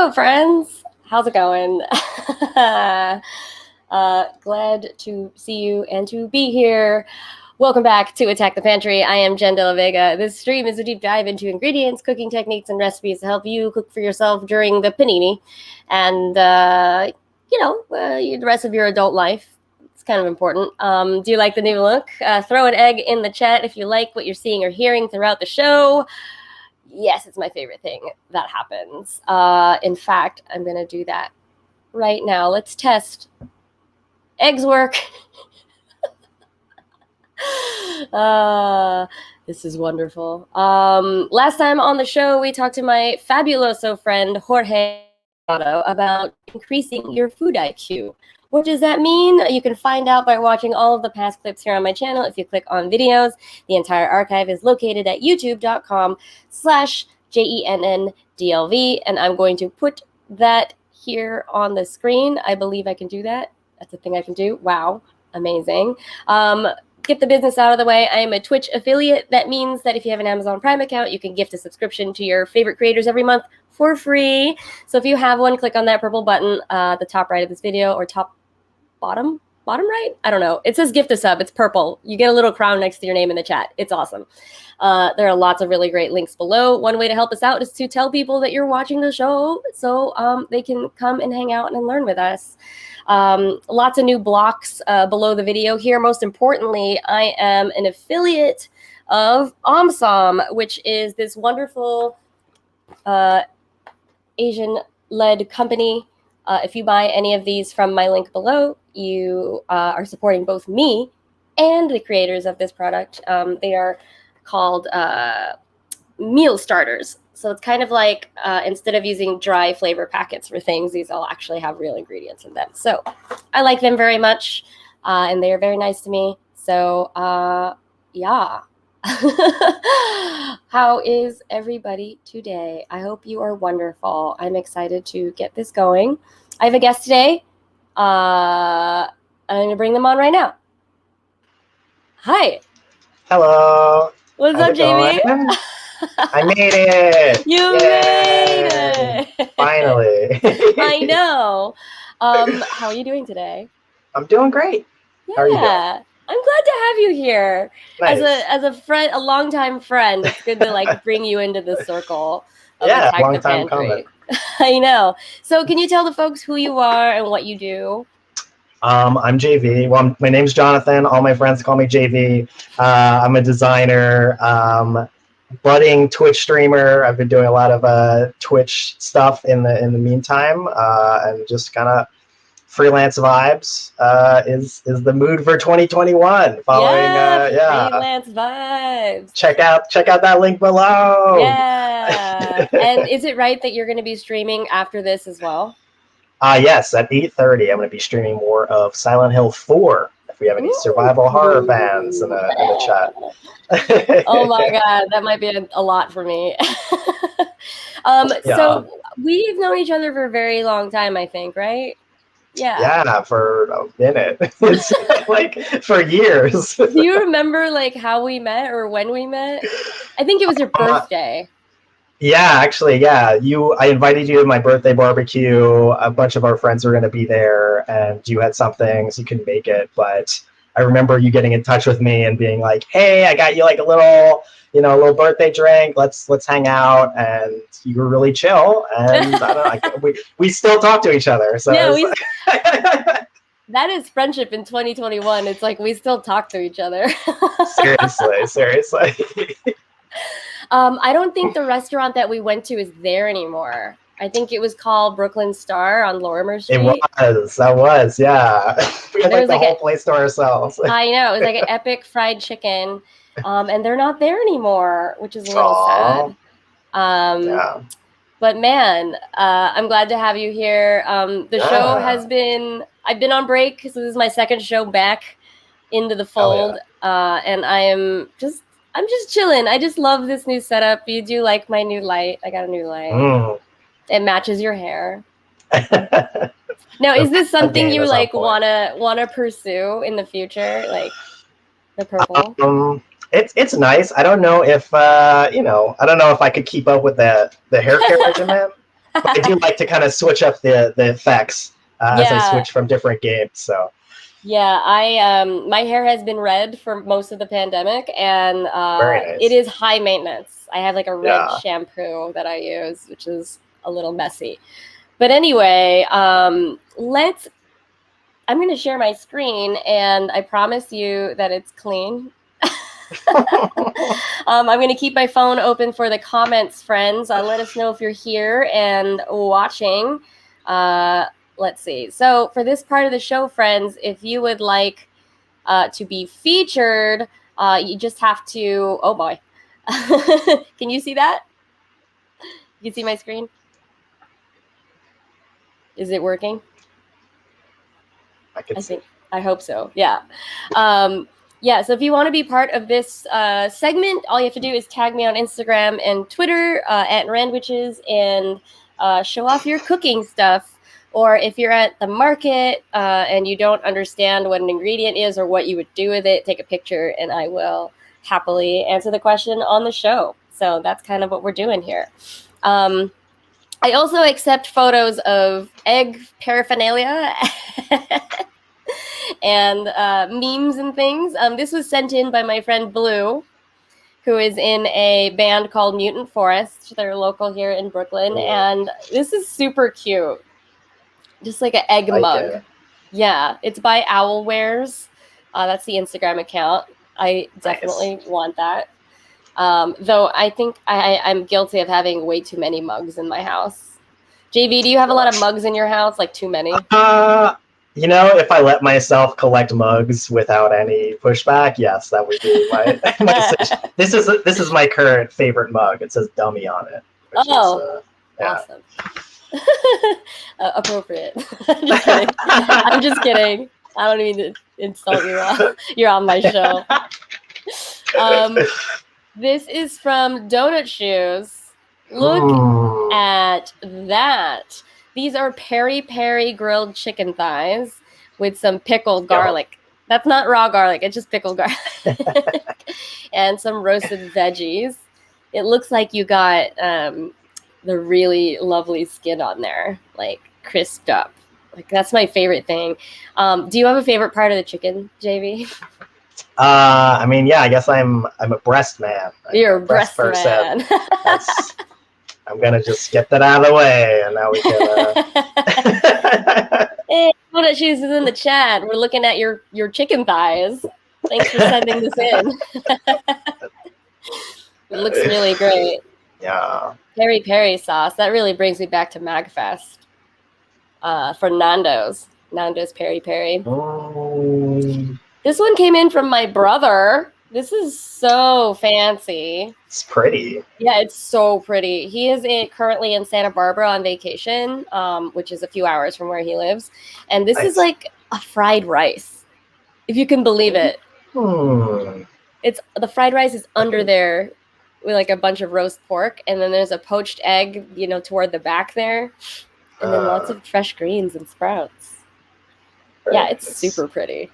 Hello, friends. How's it going? Glad to see you and to be here. Welcome back to Attack the Pantry. I am Jenn Vega. This stream is a deep dive into ingredients, cooking techniques, and recipes to help you cook for yourself during the panini and, the rest of your adult life. It's kind of important. Do you like the new look? Throw an egg in the chat if you like what you're seeing or hearing throughout the show. Yes, it's my favorite thing that happens. In fact, I'm going to do that right now. Let's test. Eggs work. This is wonderful. Last time on the show, we talked to my fabuloso friend, Jorge, about increasing your food IQ. What does that mean? You can find out by watching all of the past clips here on my channel. If you click on videos, the entire archive is located at youtube.com/JENNDLV. And I'm going to put that here on the screen. I believe I can do that. That's a thing I can do. Wow. Amazing. Get the business out of the way. I am a Twitch affiliate. That means that if you have an Amazon Prime account, you can gift a subscription to your favorite creators every month for free. So if you have one, click on that purple button at the top right of this video, or top bottom right? I don't know. It says gift a sub. It's purple. You get a little crown next to your name in the chat. It's awesome. There are lots of really great links below. One way to help us out is to tell people that you're watching the show so they can come and hang out and learn with us. Lots of new blocks below the video here. Most importantly, I am an affiliate of OMSOM, which is this wonderful Asian-led company. If you buy any of these from my link below, you are supporting both me and the creators of this product. They are called meal starters. So it's kind of like instead of using dry flavor packets for things, these all actually have real ingredients in them. So I like them very much, and they are very nice to me. So yeah. How is everybody today? I hope you are wonderful. I'm excited to get this going. I have a guest today. I'm going to bring them on right now. Hi. Hello. What's up, Jamie? I made it. You made it. Finally. I know. How are you doing today? I'm doing great. Yeah. How are you doing? I'm glad to have you here. Nice. As a friend, a longtime friend. It's good to bring you into the circle of Attack long the time Pantry. coming. I know. So can you tell the folks who you are and what you do? I'm JV. Well, my name's Jonathan. All my friends call me JV. I'm a designer, budding Twitch streamer. I've been doing a lot of Twitch stuff in the meantime, and just kind of freelance vibes is the mood for 2021. Freelance vibes. Check out that link below. Yeah. And is it right that you're going to be streaming after this as well? Yes, at 8:30, I'm going to be streaming more of Silent Hill 4. If we have any survival horror fans in the chat. Oh my god, that might be a lot for me. So we've known each other for a very long time, I think, right? Yeah, for a minute. It's for years. Do you remember how we met or when we met? I think it was your birthday. Yeah, actually, yeah. I invited you to my birthday barbecue. A bunch of our friends were going to be there, and you had something, so you couldn't make it. But I remember you getting in touch with me and being like, "Hey, I got you a little, little birthday drink. Let's hang out." And you were really chill, and I don't know, we still talk to each other. So yeah, that is friendship in 2021. It's we still talk to each other. Seriously. I don't think the restaurant that we went to is there anymore. I think it was called Brooklyn Star on Lorimer Street. That was, yeah. We had the whole place to ourselves. I know. It was an epic fried chicken. And they're not there anymore, which is a little sad. Yeah. But man, I'm glad to have you here. The show has been, I've been on break, so this is my second show back into the fold. And I'm just chilling. I just love this new setup. You do like my new light. I got a new light. It matches your hair. Now, is this something you wanna pursue in the future, the purple? It's nice. I don't know if I don't know if I could keep up with the hair care regimen. I do like to kind of switch up the effects as I Yeah. switch from different games. So Yeah, my hair has been red for most of the pandemic, and very it nice. is high maintenance. I have like a red Yeah. shampoo that I use, which is a little messy. But anyway, I'm going to share my screen, and I promise you that it's clean. I'm going to keep my phone open for the comments, friends. Let us know if you're here and watching. Let's see. So for this part of the show, friends, if you would like to be featured, you just have to. Oh boy, can you see that? You can see my screen. Is it working? I can see. I hope so. Yeah. Yeah. So if you want to be part of this segment, all you have to do is tag me on Instagram and Twitter at Randwiches and show off your cooking stuff. Or if you're at the market and you don't understand what an ingredient is or what you would do with it, take a picture and I will happily answer the question on the show. So that's kind of what we're doing here. I also accept photos of egg paraphernalia and memes and things. This was sent in by my friend Blue, who is in a band called Mutant Forest. They're local here in Brooklyn, and this is super cute. Just like an egg mug. Yeah, it's by Owlwares. That's the Instagram account. I definitely want that. Though I think I'm guilty of having way too many mugs in my house. JV, do you have a lot of mugs in your house? Like too many? If I let myself collect mugs without any pushback, yes, that would be my decision. This is my current favorite mug. It says "dummy" on it. Awesome. Appropriate. Just kidding. I'm just kidding. I don't mean to insult you while you're on my show. This is from Donut Shoes. Look at that. These are peri-peri grilled chicken thighs with some pickled garlic. That's not raw garlic. It's just pickled garlic. And some roasted veggies. It looks like you got the really lovely skin on there, like crisped up. Like that's my favorite thing. Do you have a favorite part of the chicken, JV? I guess I'm a breast man. You're a breast person. I'm gonna just get that out of the way, and now we can. Hey, Donut Shoes is in the chat. We're looking at your chicken thighs. Thanks for sending this in. It looks really great. Yeah. Peri-peri sauce. That really brings me back to MagFest. For Nando's. Nando's peri-peri. This one came in from my brother. This is so fancy. It's pretty. Yeah, it's so pretty. He is currently in Santa Barbara on vacation, which is a few hours from where he lives. And this is like a fried rice, if you can believe it. It's the fried rice is under there with like a bunch of roast pork, and then there's a poached egg, toward the back there, and then lots of fresh greens and sprouts. Yeah, it's super pretty.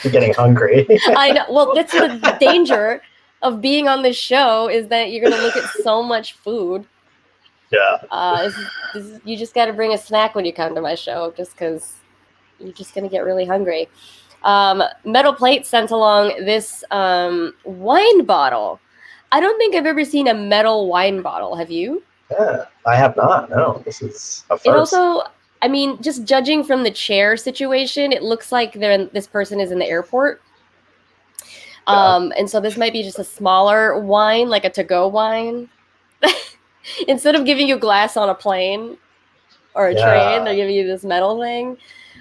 You're getting hungry. I know. Well, that's the danger of being on this show is that you're going to look at so much food. Yeah. You just got to bring a snack when you come to my show just because you're just going to get really hungry. Metal Plate sent along this wine bottle. I don't think I've ever seen a metal wine bottle. Have you? Yeah, I have not. No, this is a first. It also... I mean, just judging from the chair situation, it looks like this person is in the airport. And so this might be just a smaller wine, like a to-go wine. Instead of giving you glass on a plane or a train, they're giving you this metal thing.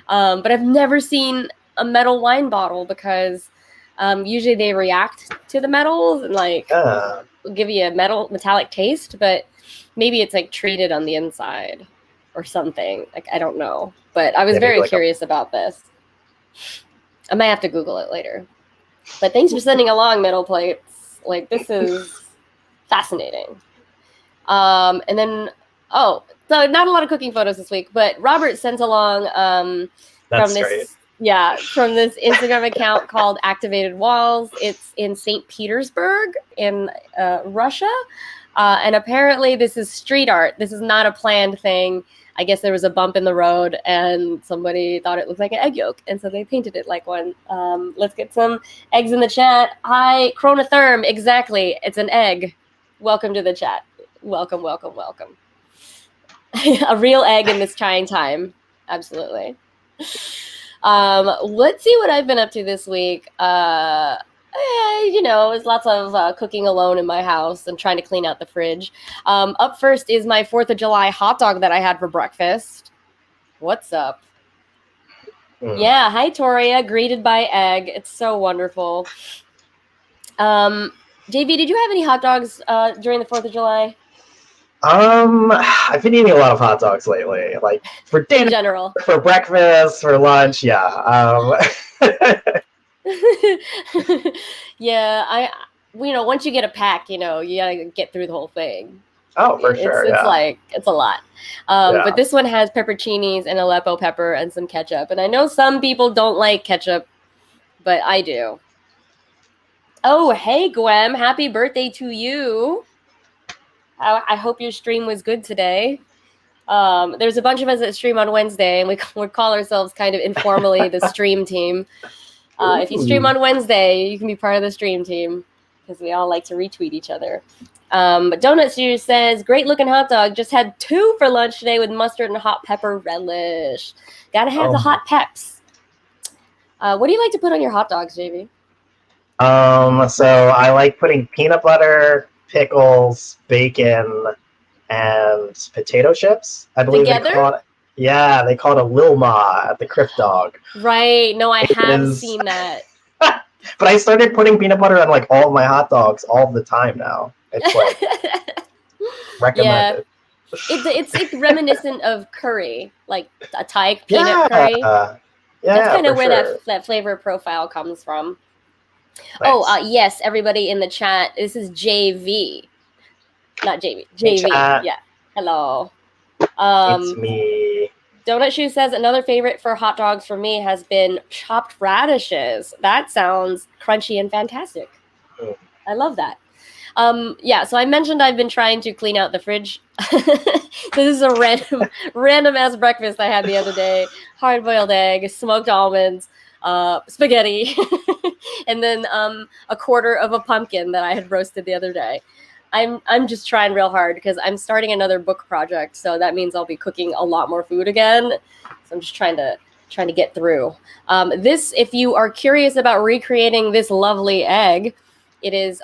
But I've never seen a metal wine bottle because usually they react to the metals and give you a metallic taste, but maybe it's like treated on the inside. Or something. Like, I don't know. But I was very curious about this. I might have to Google it later. But thanks for sending along Metal Plates. Like, this is fascinating. And then, so not a lot of cooking photos this week, but Robert sent along from this Instagram account called Activated Walls. It's in St. Petersburg in Russia. And apparently this is street art. This is not a planned thing. I guess there was a bump in the road and somebody thought it looked like an egg yolk, and so they painted it like one. Let's get some eggs in the chat. Hi, Chronotherm. Exactly. It's an egg. Welcome to the chat. Welcome, welcome, welcome. A real egg in this trying time. Absolutely. Let's see what I've been up to this week. There's lots of cooking alone in my house and trying to clean out the fridge. Up first is my 4th of July hot dog that I had for breakfast. What's up? Yeah, hi, Toria. Greeted by egg. It's so wonderful. JV, did you have any hot dogs during the 4th of July? I've been eating a lot of hot dogs lately, like for dinner, in general, for breakfast, for lunch. Yeah. Yeah, once you get a pack, you gotta get through the whole thing. Oh, for sure. It's a lot. But this one has pepperoncinis and Aleppo pepper and some ketchup. And I know some people don't like ketchup, but I do. Oh, hey, Gwem. Happy birthday to you. I hope your stream was good today. There's a bunch of us that stream on Wednesday, and we call ourselves kind of informally the stream team. If you stream on Wednesday, you can be part of the stream team because we all like to retweet each other. But Donut Series says, great looking hot dog. Just had 2 for lunch today with mustard and hot pepper relish. Gotta have the hot peps. What do you like to put on your hot dogs, JV? So I like putting peanut butter, pickles, bacon, and potato chips. I believe together? They call it a Wilma at the Crypt Dog. Right. No, I have seen that. But I started putting peanut butter on like all of my hot dogs all the time now. It's like recommended. Yeah. It's reminiscent of curry, like a Thai peanut curry. That's kind of where that flavor profile comes from. Nice. Oh, yes, everybody in the chat. This is JV. Not JV. JV. Yeah. Hello. It's me. Donut Shoe says another favorite for hot dogs for me has been chopped radishes. That sounds crunchy and fantastic. I love that. So I mentioned I've been trying to clean out the fridge. This is a random ass breakfast I had the other day. Hard-boiled egg, smoked almonds, spaghetti, and then a quarter of a pumpkin that I had roasted the other day. I'm just trying real hard because I'm starting another book project, so that means I'll be cooking a lot more food again. So I'm just trying to get through. This, if you are curious about recreating this lovely egg, it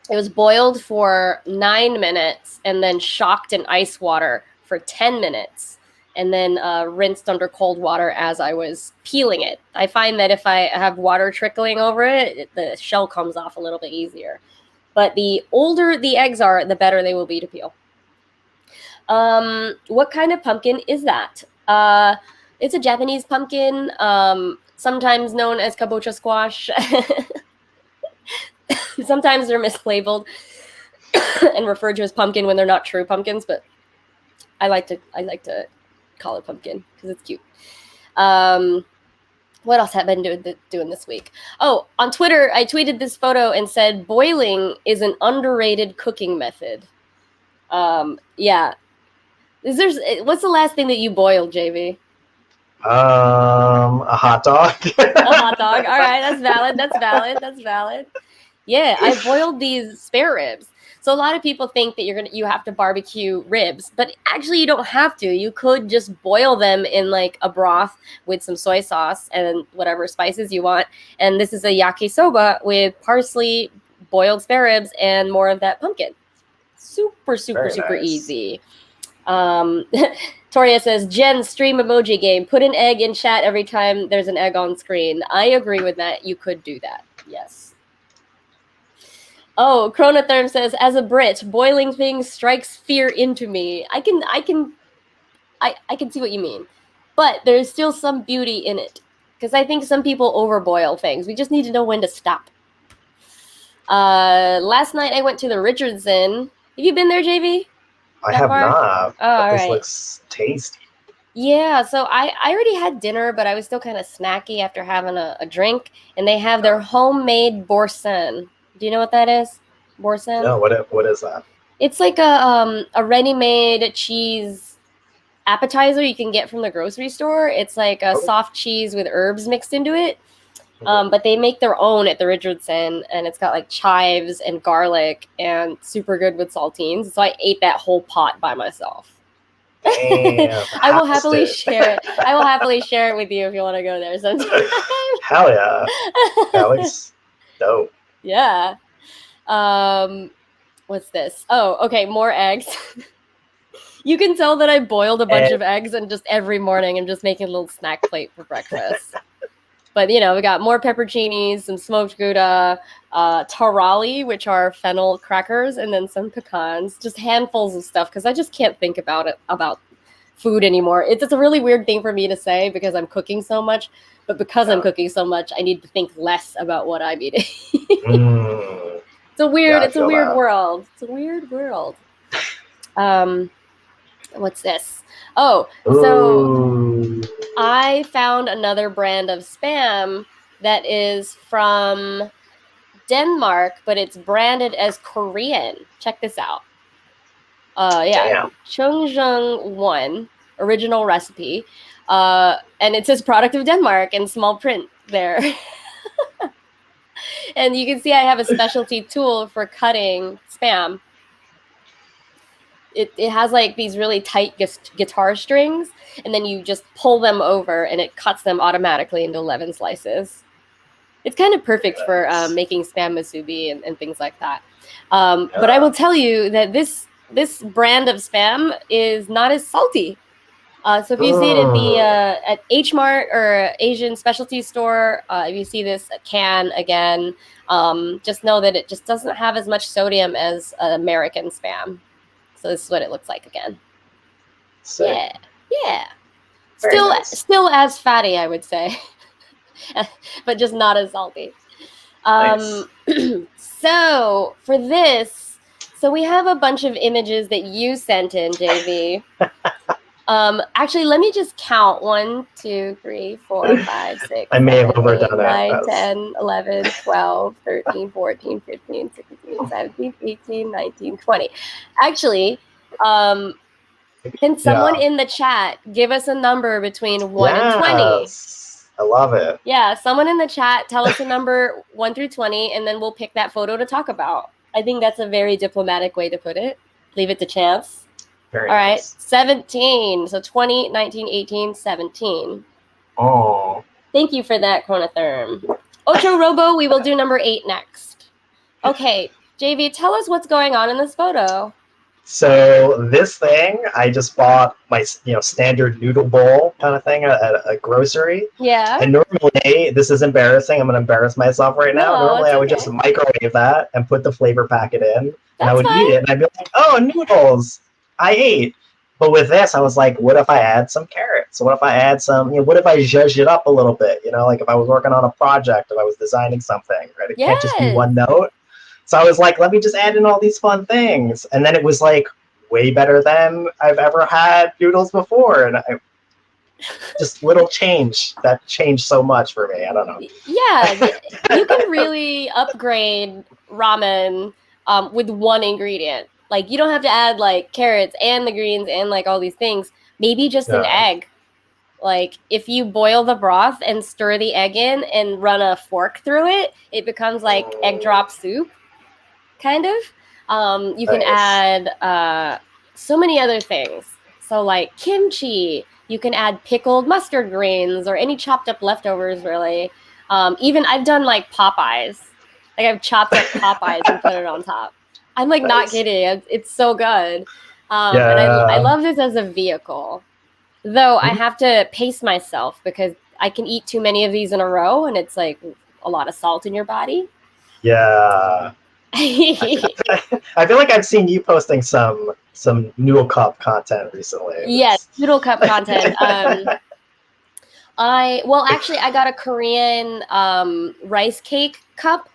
was boiled for 9 minutes and then shocked in ice water for 10 minutes and then rinsed under cold water as I was peeling it. I find that if I have water trickling over it, the shell comes off a little bit easier. But the older the eggs are, the better they will be to peel. What kind of pumpkin is that? It's a Japanese pumpkin, sometimes known as kabocha squash. Sometimes they're mislabeled and referred to as pumpkin when they're not true pumpkins, but I like to call it pumpkin because it's cute. What else have I been doing this week? Oh, on Twitter, I tweeted this photo and said, boiling is an underrated cooking method. Yeah. What's the last thing that you boiled, JV? A hot dog. A hot dog. All right, that's valid. Yeah, I boiled these spare ribs. So a lot of people think that you have to barbecue ribs, but actually you don't have to. You could just boil them in like a broth with some soy sauce and whatever spices you want. And this is a yakisoba with parsley, boiled spare ribs, and more of that pumpkin. Super easy. Toria says, Jenn, stream emoji game. Put an egg in chat every time there's an egg on screen. I agree with that. You could do that. Yes. Oh, Chronotherm says, as a Brit, boiling things strikes fear into me. I can see what you mean. But there's still some beauty in it. Because I think some people overboil things. We just need to know when to stop. Last night I went to the Richardson. Have you been there, JV? I have not. Oh, this looks tasty. Yeah, so I already had dinner, but I was still kind of snacky after having a drink. And they have their homemade boursin. Do you know what that is? Boursin? No, what is that? It's like a ready-made cheese appetizer you can get from the grocery store. It's like a Oh, soft cheese with herbs mixed into it. mhm. But they make their own at the Richardson, and it's got like chives and garlic and super good with saltines. So I ate that whole pot by myself. Damn, I will housed happily it. share it. I will happily share it with you if you want to go there sometime. Hell yeah. That looks dope. Yeah. What's this? Oh, okay, more eggs. You can tell that I boiled a bunch And of eggs and just every morning I'm just making a little snack plate for breakfast. But you know, we got more pepperoncinis, some smoked Gouda, tarali, which are fennel crackers, and then some pecans. Just handfuls of stuff because I just can't think about food anymore. It's a really weird thing for me to say because I'm cooking so much, but because I'm yeah. cooking so much, I need to think less about what I'm eating. Mm, yeah, I It's a feel weird that. world. It's a weird world. Um, what's this? Oh, so Ooh. I found another brand of spam that is from Denmark, but it's branded as Korean. Check this out. Yeah, Damn. Chongjung One original recipe, and it says product of Denmark in small print there. And you can see I have a specialty tool for cutting spam. It has like these really tight guitar strings, and then you just pull them over, and it cuts them automatically into 11 slices. It's kind of perfect for Nice. making spam musubi and things like that. But I Yeah. will tell you that this brand of spam is not as salty. So if you see it at the Mm. at H Mart or Asian specialty store, if you see this can again, just know that it just doesn't have as much sodium as American spam. So this is what it looks like again. Sick. Yeah, yeah. Very nice. Still as fatty, I would say, but just not as salty. Nice. Um, so for this, so we have a bunch of images that you sent in, JV. Actually, let me just count 1, 2, 3, 4, 5, 6, I may have 7, 8, overdone it. 9, That's 10, 11, 12, 13, 14, 15, 16, 17, 18, 19, 20. Actually, um, can someone yeah. in the chat give us a number between 1 and 20? Yes. I love it. Yeah, someone in the chat tell us a number 1 through 20, and then we'll pick that photo to talk about. I think that's a very diplomatic way to put it. Leave it to chance. Very All right, nice. 17. So 20, 19, 18, 17. Oh. Thank you for that, Chronotherm. Ocho Robo, we will do number 8 next. Okay, JV, tell us what's going on in this photo. So this thing, I just bought my standard noodle bowl kind of thing at a grocery. Yeah. And normally, this is embarrassing. I'm going to embarrass myself right now. No, Normally, it's I would just okay. microwave that and put the flavor packet in, and I That's would eat fine. it, and I'd be like, "Oh, noodles! I ate." But with this, I was like, "What if I add some carrots? What if I add some? What if I zhuzh it up a little bit? Like if I was working on a project, if I was designing something, right? It can't just be Yes. one note." So I was like, let me just add in all these fun things. And then it was like way better than I've ever had noodles before. And just little change that changed so much for me. I don't know. Yeah, you can really upgrade ramen with one ingredient. Like you don't have to add like carrots and the greens and like all these things. Maybe just an Yeah. egg. Like if you boil the broth and stir the egg in and run a fork through it, it becomes like egg drop soup, kind of. You can Nice. add so many other things. So like kimchi, you can add pickled mustard greens or any chopped up leftovers, really. Even I've done like Popeyes. Like I've chopped up Popeyes and put it on top. I'm like not Nice. kidding. It's so good. And I Yeah. love this as a vehicle. Though I have to pace myself because I can eat too many of these in a row and it's like a lot of salt in your body. Yeah. I feel like I've seen you posting some noodle cup content recently. Yes, noodle cup content. Actually I got a Korean rice cake cup.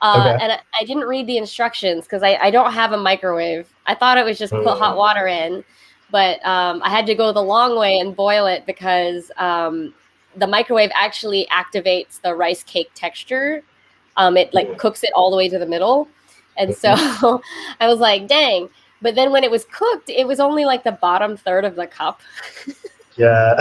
Okay. And I didn't read the instructions because I don't have a microwave. I thought it was just put hot water in, but I had to go the long way and boil it because the microwave actually activates the rice cake texture. It like cooks it all the way to the middle. And so I was like, dang. But then when it was cooked, it was only like the bottom third of the cup. Yeah.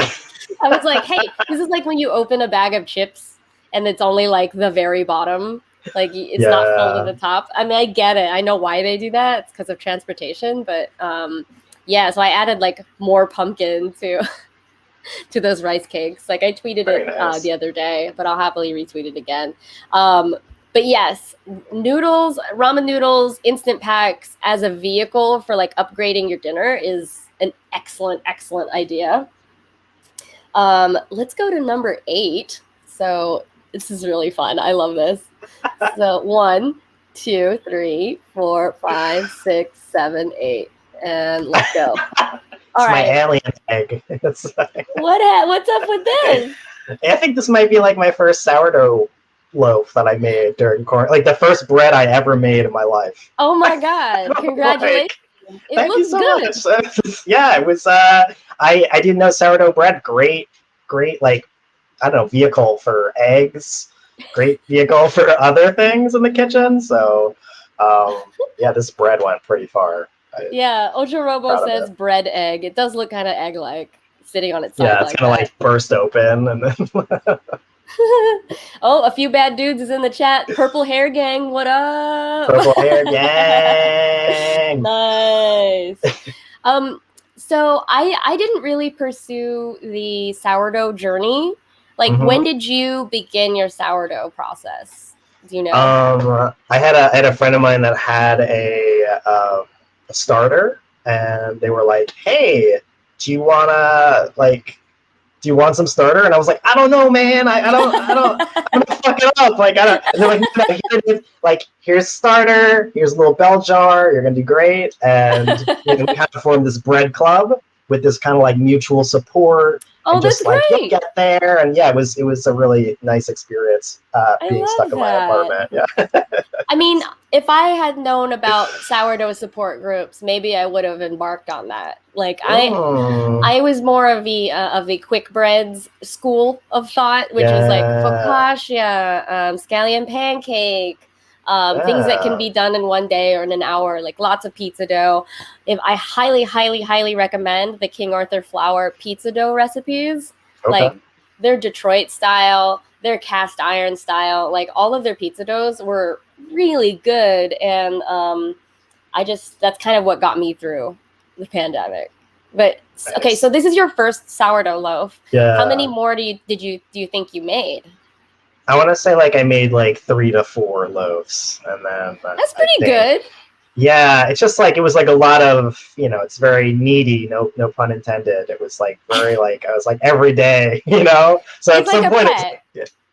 I was like, hey, this is like when you open a bag of chips and it's only like the very bottom. Like it's not full to the top. I mean, I get it. I know why they do that. It's because of transportation. But yeah, so I added like more pumpkin to those rice cakes. Like I tweeted Very it nice. the other day, but I'll happily retweet it again. But yes, noodles, ramen noodles, instant packs as a vehicle for like upgrading your dinner is an excellent, excellent idea. Let's go to number 8. So this is really fun. I love this. So 1, 2, 3, 4, 5, 6, 7, 8, and let's go. All It's right. my alien egg. It's like, What's up with this? I think this might be like my first sourdough loaf that I made during quarantine. Like the first bread I ever made in my life. Oh my God. Congratulations. It Thank you looks so good. much. Yeah, it was I didn't know sourdough bread, great, like, I don't know, vehicle for eggs, great vehicle for other things in the kitchen. So yeah, this bread went pretty far. Yeah, Ojorobo Proud of says it. bread egg. It does look kind of egg-like, sitting on its side Yeah, it's like gonna that. like burst open and then Oh, a few bad dudes is in the chat. Purple hair gang, what up? purple hair gang. Nice. So I didn't really pursue the sourdough journey. Like, when did you begin your sourdough process? Do you know? I had a friend of mine that had a starter, and they were like, "Hey, do you wanna like?" Do you want some starter? And I was like, I don't know, man. I don't, I'm gonna fuck it up. Like, I don't. And they're like, no, here it is. Like, here's starter. Here's a little bell jar. You're gonna do great. And we kind of formed this bread club with this kind of like mutual support. Oh, and just that's like, great. you'll get there. And yeah, it was a really nice experience being stuck in my apartment. Yeah. I mean, if I had known about sourdough support groups, maybe I would have embarked on that. Like I was more of the quick breads school of thought, which is like focaccia, scallion pancake, things that can be done in one day or in an hour, like lots of pizza dough. If I highly, highly, highly recommend the King Arthur flour pizza dough recipes. Okay. Like they're Detroit style, they're cast iron style. Like all of their pizza doughs were really good, and that's kind of what got me through the pandemic. But nice. Okay, so this is your first sourdough loaf. Yeah. How many more do you think you made? I want to say like I made like 3 to 4 loaves, and then that's pretty good. Yeah, it's just like it was like a lot of, it's very needy, no pun intended. It was like very like I was like every day, So it's at some point,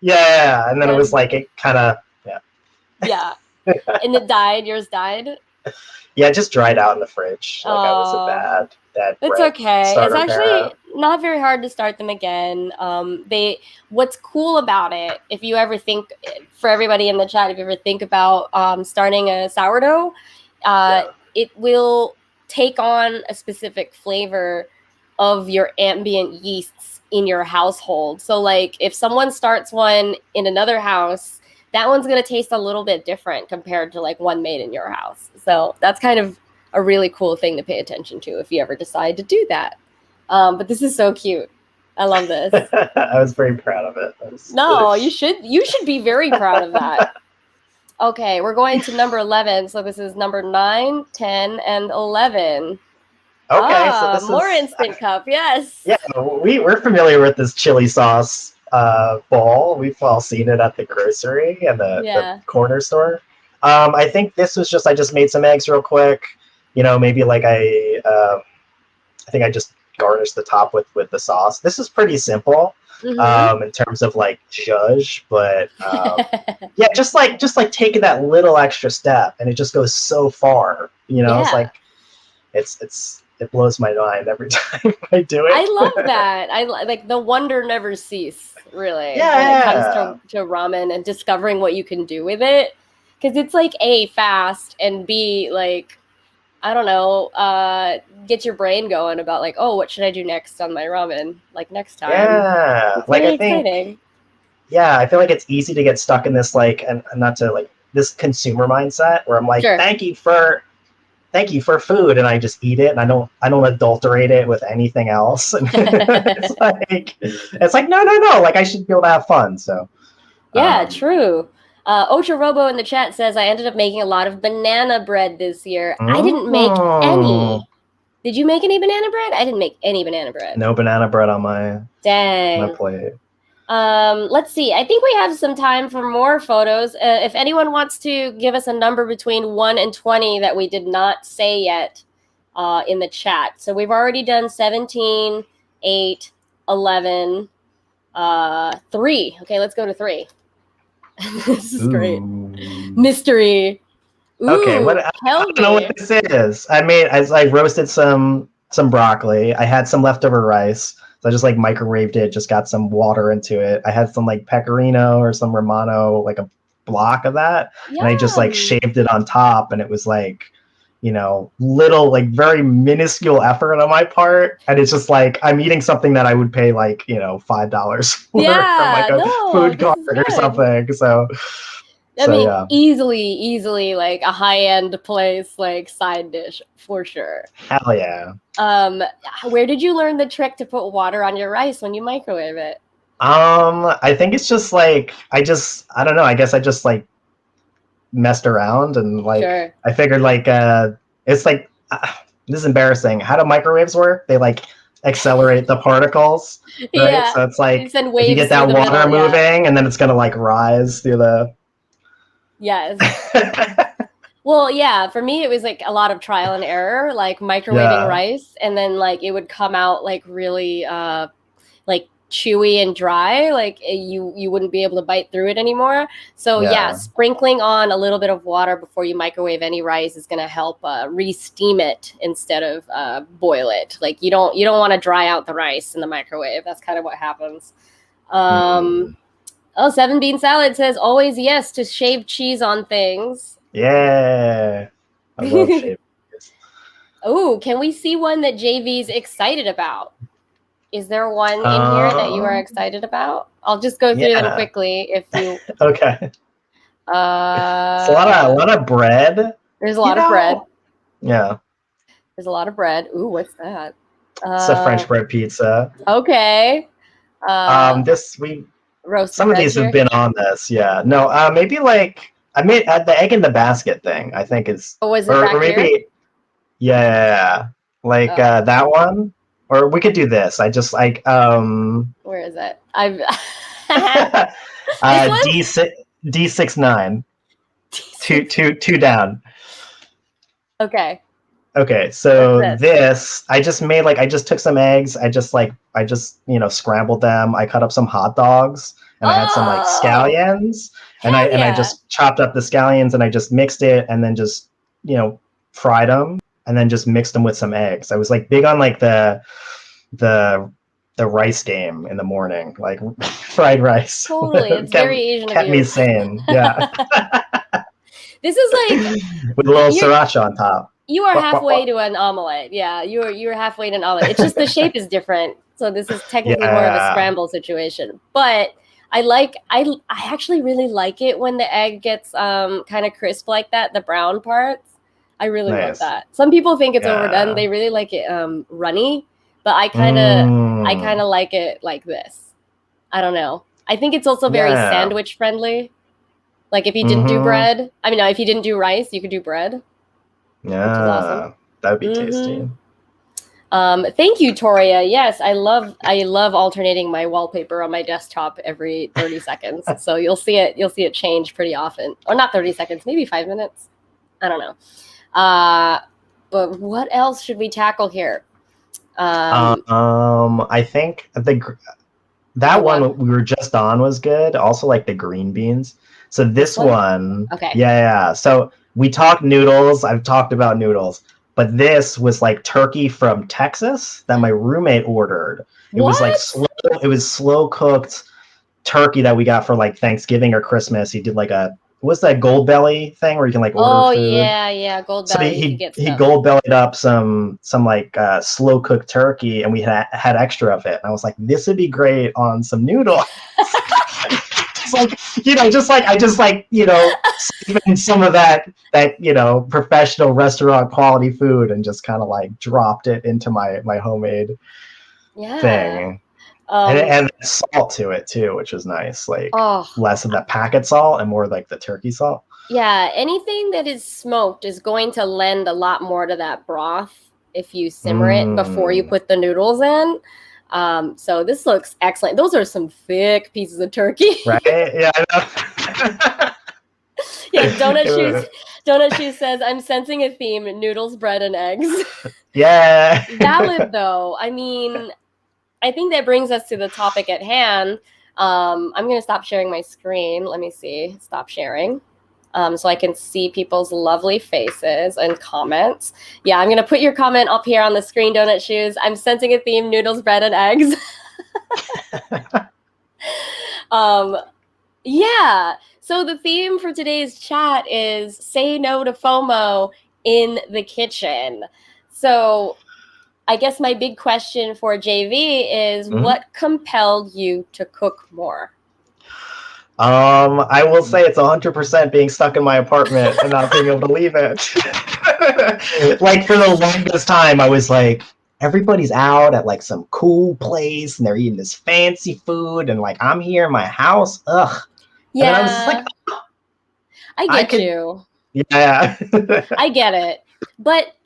yeah, and then it was like it kind of yeah, and it died. Yours died. Yeah, it just dried out in the fridge. Like I was a bad it's okay. It's actually not very hard to start them again. What's cool about it, if you ever think, for everybody in the chat, if you ever think about starting a sourdough, it will take on a specific flavor of your ambient yeasts in your household. So like if someone starts one in another house, that one's going to taste a little bit different compared to like one made in your house. So that's kind of a really cool thing to pay attention to if you ever decide to do that. But this is so cute. I love this. I was very proud of it. No, you should be very proud of that. Okay, we're going to number 11. So this is number 9, 10, and 11. Okay, so this more Instant Cup. Yes. Yeah, we're familiar with this chili sauce bowl. We've all seen it at the grocery and the corner store. I think this was I just made some eggs real quick. Maybe like I think I just garnished the top with the sauce. This is pretty simple in terms of like zhuzh, but yeah, just like taking that little extra step, and it just goes so far. It's like it blows my mind every time I do it. I love that. I like the wonder never cease, really, when it comes to ramen and discovering what you can do with it. Because it's like A, fast, and B, like, I don't know, get your brain going about like, oh, what should I do next on my ramen? Like next time. Yeah. It's really exciting. Yeah, I feel like it's easy to get stuck in this, like, and not to like this consumer mindset where I'm like, Sure. thank you for food, and I just eat it, and I don't adulterate it with anything else. And it's like no, like I should be able to have fun. So Yeah, true. Ocha Robo in the chat says, I ended up making a lot of banana bread this year. I didn't make any. Did you make any banana bread? I didn't make any banana bread. No banana bread on my plate. Let's see. I think we have some time for more photos. If anyone wants to give us a number between 1 and 20 that we did not say yet in the chat. So we've already done 17, 8, 11, 3. Okay, let's go to 3. This is great. Mystery. Ooh, okay, I don't know what this is. I roasted some broccoli. I had some leftover rice. So I just like microwaved it, just got some water into it. I had some like pecorino or some Romano, like a block of that. Yum. And I just like shaved it on top, and it was like, little, like very minuscule effort on my part. And it's just like, I'm eating something that I would pay like, $5 for from like a food cart or something. So yeah. easily like a high-end place, like side dish for sure. Hell yeah. Where did you learn the trick to put water on your rice when you microwave it? I think it's just like, I don't know. I guess I just like messed around, and like, sure. I figured like, it's like, this is embarrassing. How do microwaves work? They like accelerate the particles, right? Yeah. So it's like, you get that water moving, and then it's gonna like rise through the. Yes. Well, yeah, for me, it was like a lot of trial and error, like microwaving rice, and then like it would come out like really like chewy and dry, like you wouldn't be able to bite through it anymore. So yeah, sprinkling on a little bit of water before you microwave any rice is going to help re-steam it instead of boil it. Like you don't want to dry out the rice in the microwave. That's kind of what happens. Oh, 7 Bean Salad says, always yes to shaved cheese on things. Yeah. I love shaved cheese. Oh, can we see one that JV's excited about? Is there one in here that you are excited about? I'll just go through them quickly if you... Okay. It's a lot of bread. There's a lot of bread. Yeah. There's a lot of bread. Ooh, what's that? It's a French bread pizza. Okay. Some of these have been on this, yeah. No, maybe like I made the egg in the basket thing. I think is. Oh, was it back here? Yeah, like that one, or we could do this. I just like Where is it? I've. D69. Two down. Okay. Okay, so this I just made I just took some eggs. I just scrambled them. I cut up some hot dogs, and I had some like scallions, and I just chopped up the scallions, and I just mixed it, and then just fried them, and then just mixed them with some eggs. I was like big on like the rice game in the morning, like fried rice. Totally, it's very Asian. Kept me sane. Yeah. This is like with a little sriracha on top. You are halfway to an omelet. Yeah, you're halfway to an omelet. It's just the shape is different. So this is technically more of a scramble situation. But I actually really like it when the egg gets kind of crisp like that, the brown parts. I really love that. Some people think it's overdone. They really like it runny, but I kind of like it like this. I don't know. I think it's also very sandwich friendly. Like if you didn't do bread, if you didn't do rice, you could do bread. Yeah, awesome. That would be tasty. Thank you, Toria. Yes, I love alternating my wallpaper on my desktop every 30 seconds. So you'll see it change pretty often. Or not 30 seconds, maybe 5 minutes. I don't know. But what else should we tackle here? I think that one we were just on was good. Also like the green beans. So this one, okay. Yeah. So we talked noodles. I've talked about noodles, but this was like turkey from Texas that my roommate ordered. It was like slow cooked turkey that we got for like Thanksgiving or Christmas. He did like what's that gold belly thing where you can like order food? Yeah, gold belly. So he gold bellied up some like slow cooked turkey, and we had extra of it. And I was like, this would be great on some noodles. saving some of that professional restaurant quality food and just kind of like dropped it into my homemade thing. And salt to it too, which was nice. Like less of that packet salt and more like the turkey salt. Yeah, anything that is smoked is going to lend a lot more to that broth if you simmer it before you put the noodles in. So this looks excellent. Those are some thick pieces of turkey. Right? Yeah, I know. Yeah, Donut Shoes says, I'm sensing a theme, noodles, bread, and eggs. Yeah. Valid, though. I mean, I think that brings us to the topic at hand. I'm going to stop sharing my screen. Let me see. Stop sharing. So I can see people's lovely faces and comments. Yeah, I'm going to put your comment up here on the screen, Donut Shoes. I'm sensing a theme, noodles, bread, and eggs. Yeah. So the theme for today's chat is say no to FOMO in the kitchen. So I guess my big question for JV is what compelled you to cook more? I will say it's 100% being stuck in my apartment and not being able to leave it. Like for the longest time, I was like, everybody's out at like some cool place and they're eating this fancy food, and like I'm here in my house. Ugh. Yeah. And I was like, I get you. Yeah. I get it. But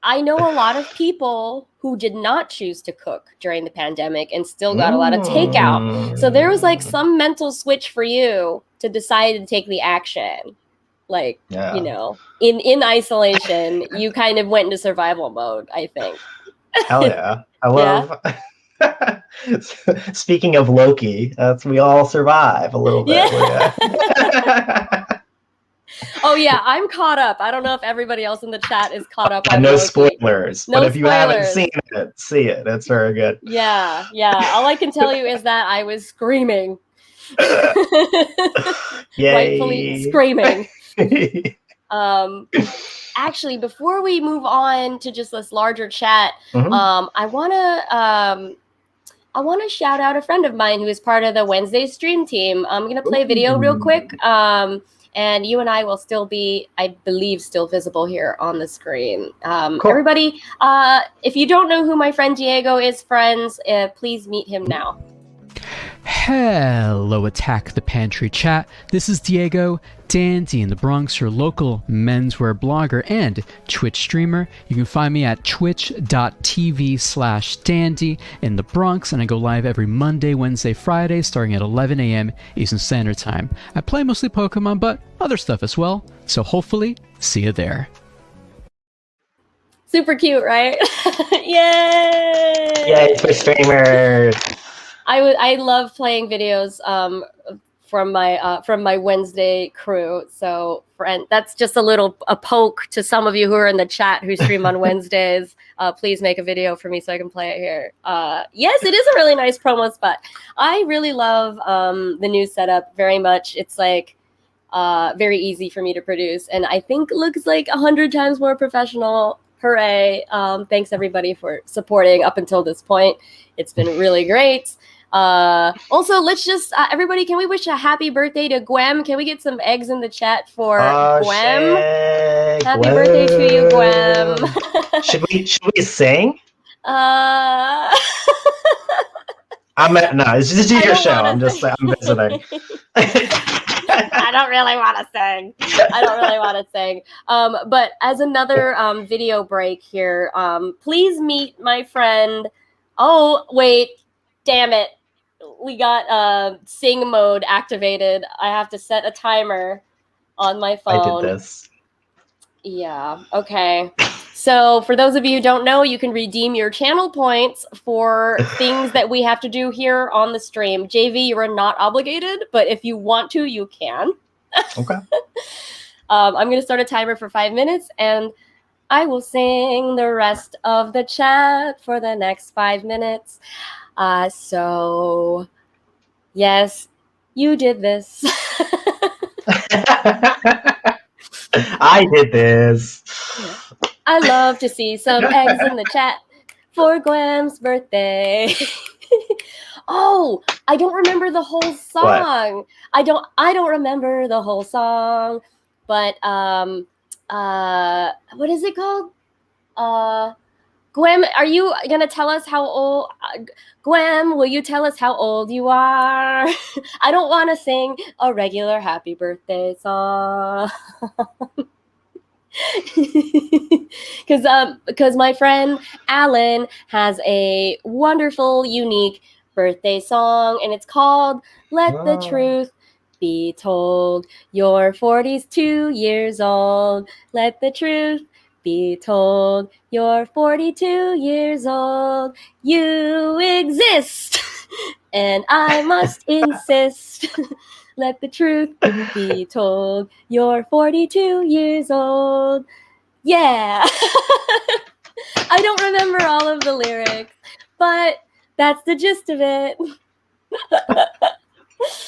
I know a lot of people who did not choose to cook during the pandemic and still got a lot of takeout. So there was like some mental switch for you to decide to take the action. Like, in isolation, you kind of went into survival mode, I think. Hell yeah. I love... Speaking of Loki, we all survive a little bit. Yeah. Oh yeah, I'm caught up. I don't know if everybody else in the chat is caught up on no Loki. Spoilers. But if you haven't seen it, see it. It's very good. Yeah. All I can tell you is that I was screaming. Rightfully screaming. Actually, before we move on to just this larger chat, I want to shout out a friend of mine who is part of the Wednesday stream team. I'm going to play a video real quick. And you and I will still be, I believe, still visible here on the screen. Cool. Everybody, if you don't know who my friend Diego is, friends, please meet him now. Hello, Attack the Pantry chat. This is Diego, Dandy in the Bronx, your local menswear blogger and Twitch streamer. You can find me at twitch.tv/dandy in the Bronx, and I go live every Monday, Wednesday, Friday, starting at 11 a.m. Eastern Standard Time. I play mostly Pokemon, but other stuff as well, so hopefully see you there. Super cute, right? Yay! Yay, Twitch streamers! I love playing videos from my Wednesday crew. So, friend, that's just a poke to some of you who are in the chat who stream on Wednesdays. Please make a video for me so I can play it here. Yes, it is a really nice promo spot. I really love the new setup very much. It's like very easy for me to produce, and I think looks like 100 times more professional. Hooray! Thanks everybody for supporting up until this point. It's been really great. Also, let's just everybody, can we wish a happy birthday to Gwem? Can we get some eggs in the chat for Gwem? Happy birthday to you, Gwem. should we sing? No, this is your show. I'm visiting. I don't really want to sing. But as another video break here, please meet my friend. Oh, wait. Damn it. We got sing mode activated. I have to set a timer on my phone. I did this. Yeah. Okay. So for those of you who don't know, you can redeem your channel points for things that we have to do here on the stream. JV, you are not obligated, but if you want to, you can. Okay. I'm going to start a timer for 5 minutes, and I will sing the rest of the chat for the next 5 minutes. So, yes, you did this. I did this. I love to see some eggs in the chat for Gwem's birthday. Oh, I don't remember the whole song. I don't remember the whole song, but what is it called? Gwem, are you gonna tell us how old? Gwem, will you tell us how old you are? I don't want to sing a regular happy birthday song. Because my friend Alan has a wonderful, unique birthday song, and it's called "Let the Truth Be Told." You're 42 years old. Let the truth be told. You're 42 years old. You exist, and I must insist. Let the truth be told. You're 42 years old. Yeah. I don't remember all of the lyrics, but that's the gist of it.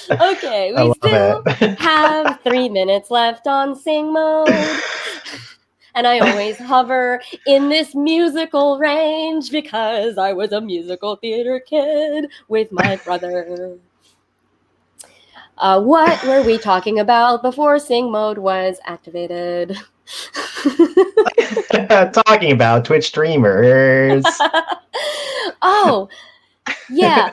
Okay, we still have 3 minutes left on sing mode. And I always hover in this musical range because I was a musical theater kid with my brother. What were we talking about before sing mode was activated? Talking about Twitch streamers. Oh, yeah.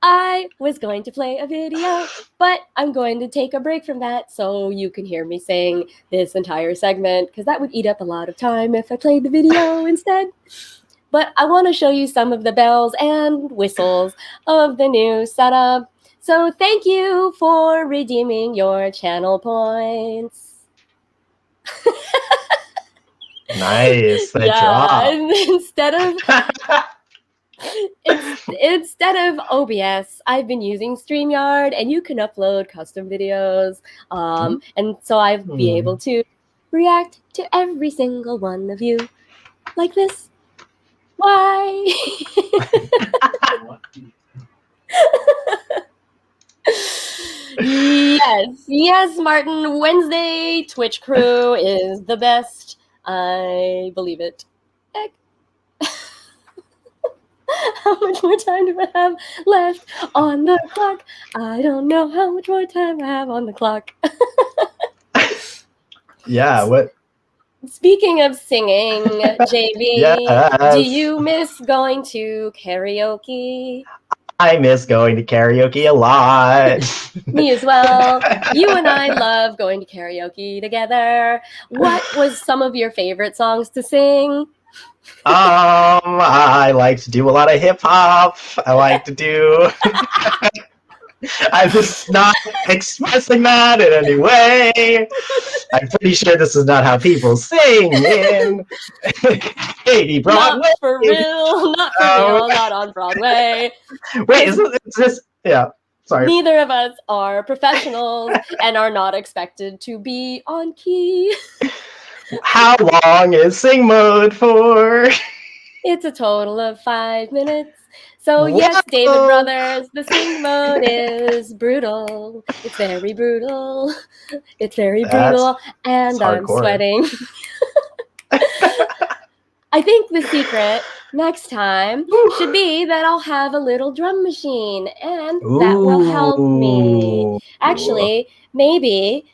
I was going to play a video, but I'm going to take a break from that so you can hear me sing this entire segment, because that would eat up a lot of time if I played the video instead. But I want to show you some of the bells and whistles of the new setup. So thank you for redeeming your channel points. Nice. Instead of OBS, I've been using StreamYard, and you can upload custom videos. And so I've been able to react to every single one of you like this. Why? Yes, Martin. Wednesday Twitch crew is the best. I believe it. Heck. How much more time do I have left on the clock? I don't know how much more time I have on the clock. Yeah, what? Speaking of singing, JV, Yes. do you miss going to karaoke? I miss going to karaoke a lot. Me as well. You and I love going to karaoke together. What was some of your favorite songs to sing? I like to do a lot of hip hop. I like to do. I'm just not expressing that in any way. I'm pretty sure this is not how people sing in Katie Broadway. Not for real. Not for real. Not on Broadway. Wait, is this? Yeah. Sorry. Neither of us are professionals and are not expected to be on key. How long is sing mode for? It's a total of 5 minutes. So yes, David Brothers, the sing mode is brutal. It's very brutal. It's very brutal, and I'm sweating. I think the secret next time should be that I'll have a little drum machine, and that will help me. Actually, maybe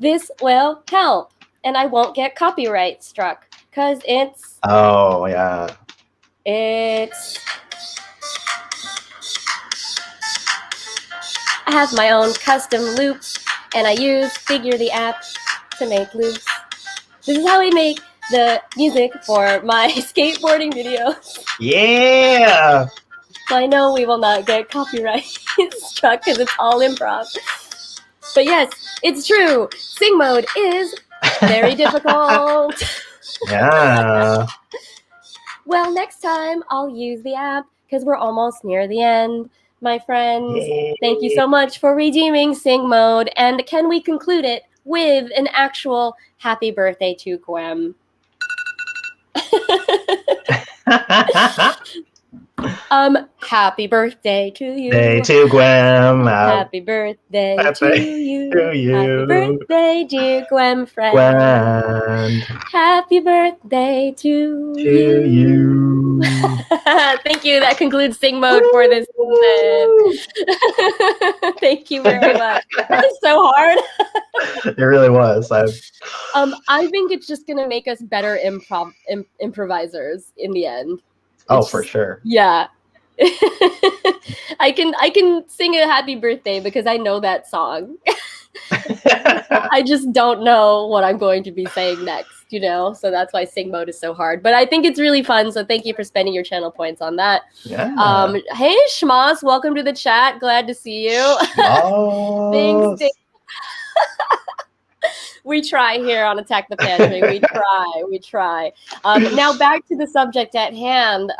this will help, and I won't get copyright struck, because it's... Oh, yeah. I have my own custom loops, and I use Figure the app to make loops. This is how we make the music for my skateboarding videos. Yeah! So I know we will not get copyright struck because it's all improv. But yes, it's true. Sing mode is very difficult. Yeah. Well, next time I'll use the app because we're almost near the end. My friends, thank you so much for redeeming Sing mode. And can we conclude it with an actual happy birthday to Gwem? Happy birthday to you. Day to Gwem. Happy birthday to birthday you. to you. Happy birthday, dear Gwem friend. Gwen. Happy birthday to To you. you. Thank you. That concludes sing mode for this season. Thank you very much. That was so hard. It really was. I think it's just gonna make us better improvisers in the end. For sure. Yeah. I can sing a happy birthday because I know that song. I just don't know what I'm going to be saying next, so that's why sing mode is so hard, but I think it's really fun, so thank you for spending your channel points on that. Hey Schmoss, welcome to the chat, glad to see you. Thanks, Dave. We try here on Attack the Pantry. We try. Now back to the subject at hand.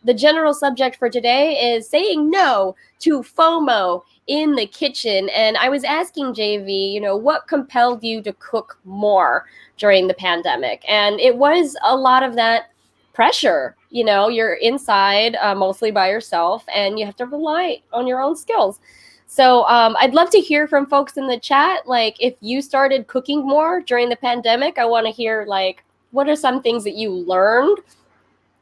The general subject for today is saying no to FOMO in the kitchen. And I was asking JV, what compelled you to cook more during the pandemic? And it was a lot of that pressure. You're inside mostly by yourself and you have to rely on your own skills. So I'd love to hear from folks in the chat, like if you started cooking more during the pandemic. I want to hear what are some things that you learned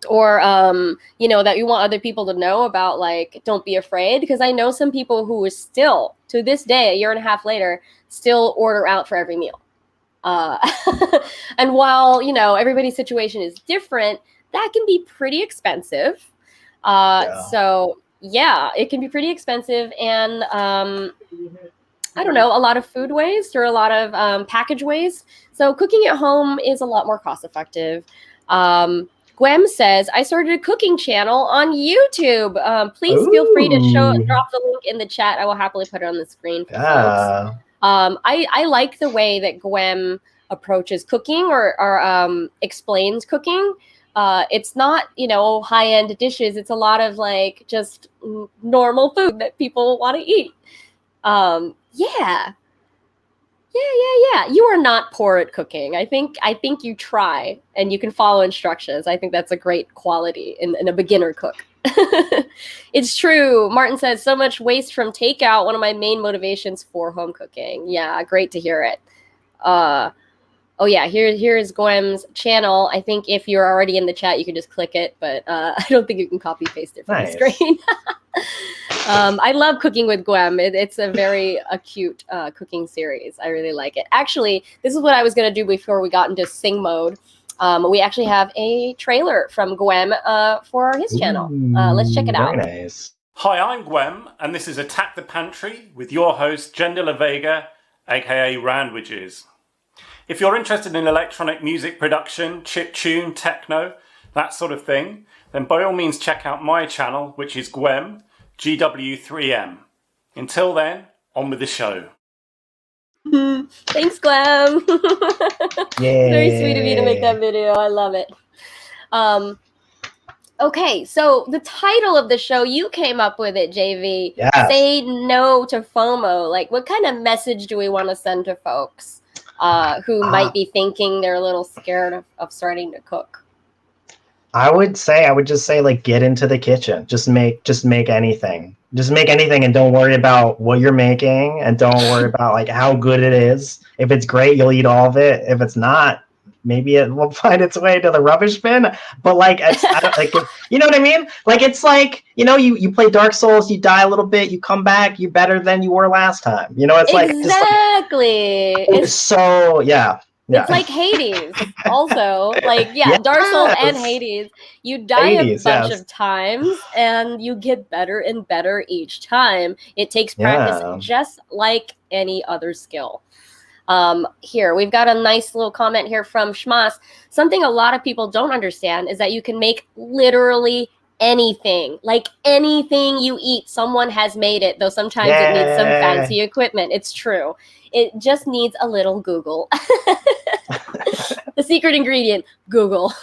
or that you want other people to know about, don't be afraid, because I know some people who is still to this day, a year and a half later, still order out for every meal. And while everybody's situation is different, that can be pretty expensive. So yeah, it can be pretty expensive, and I don't know, a lot of food waste or a lot of package waste. So cooking at home is a lot more cost effective. Gwem says, I started a cooking channel on YouTube. Please feel free to drop the link in the chat. I will happily put it on the screen for folks. I like the way that Gwem approaches cooking or explains cooking. It's not, high-end dishes. It's a lot of just normal food that people want to eat. Yeah. You are not poor at cooking. I think you try and you can follow instructions. I think that's a great quality in a beginner cook. It's true. Martin says, so much waste from takeout. One of my main motivations for home cooking. Yeah, great to hear it. Oh yeah, here is Gwem's channel. I think if you're already in the chat, you can just click it, but I don't think you can copy paste it from the screen. I love cooking with Gwem. It's a very acute cooking series. I really like it. Actually, this is what I was going to do before we got into sing mode. We actually have a trailer from Gwem for his channel. Let's check it out. Very nice. Hi, I'm Gwem, and this is Attack the Pantry with your host, Jenn Vega, aka Randwiches. If you're interested in electronic music production, chiptune, techno, that sort of thing, then by all means check out my channel, which is Gwem, GW3M. Until then, on with the show. Thanks, Gwem. Very sweet of you to make that video. I love it. Okay, so the title of the show, you came up with it, JV. Yes. Say no to FOMO. What kind of message do we want to send to folks who might be thinking they're a little scared of starting to cook? I would just say get into the kitchen. Just make anything. Just make anything and don't worry about what you're making and don't worry about how good it is. If it's great, you'll eat all of it. If it's not, maybe it will find its way to the rubbish bin. But you know what I mean? It's you play Dark Souls, you die a little bit, you come back, you're better than you were last time. It's exactly. It's so yeah. Yeah. It's like Hades also. Dark Souls and Hades. You die a bunch of times and you get better and better each time. It takes practice just like any other skill. Here, we've got a nice little comment here from Schmas. Something a lot of people don't understand is that you can make literally anything. Anything you eat, someone has made it, though sometimes it needs some fancy equipment. It's true. It just needs a little Google. The secret ingredient, Google.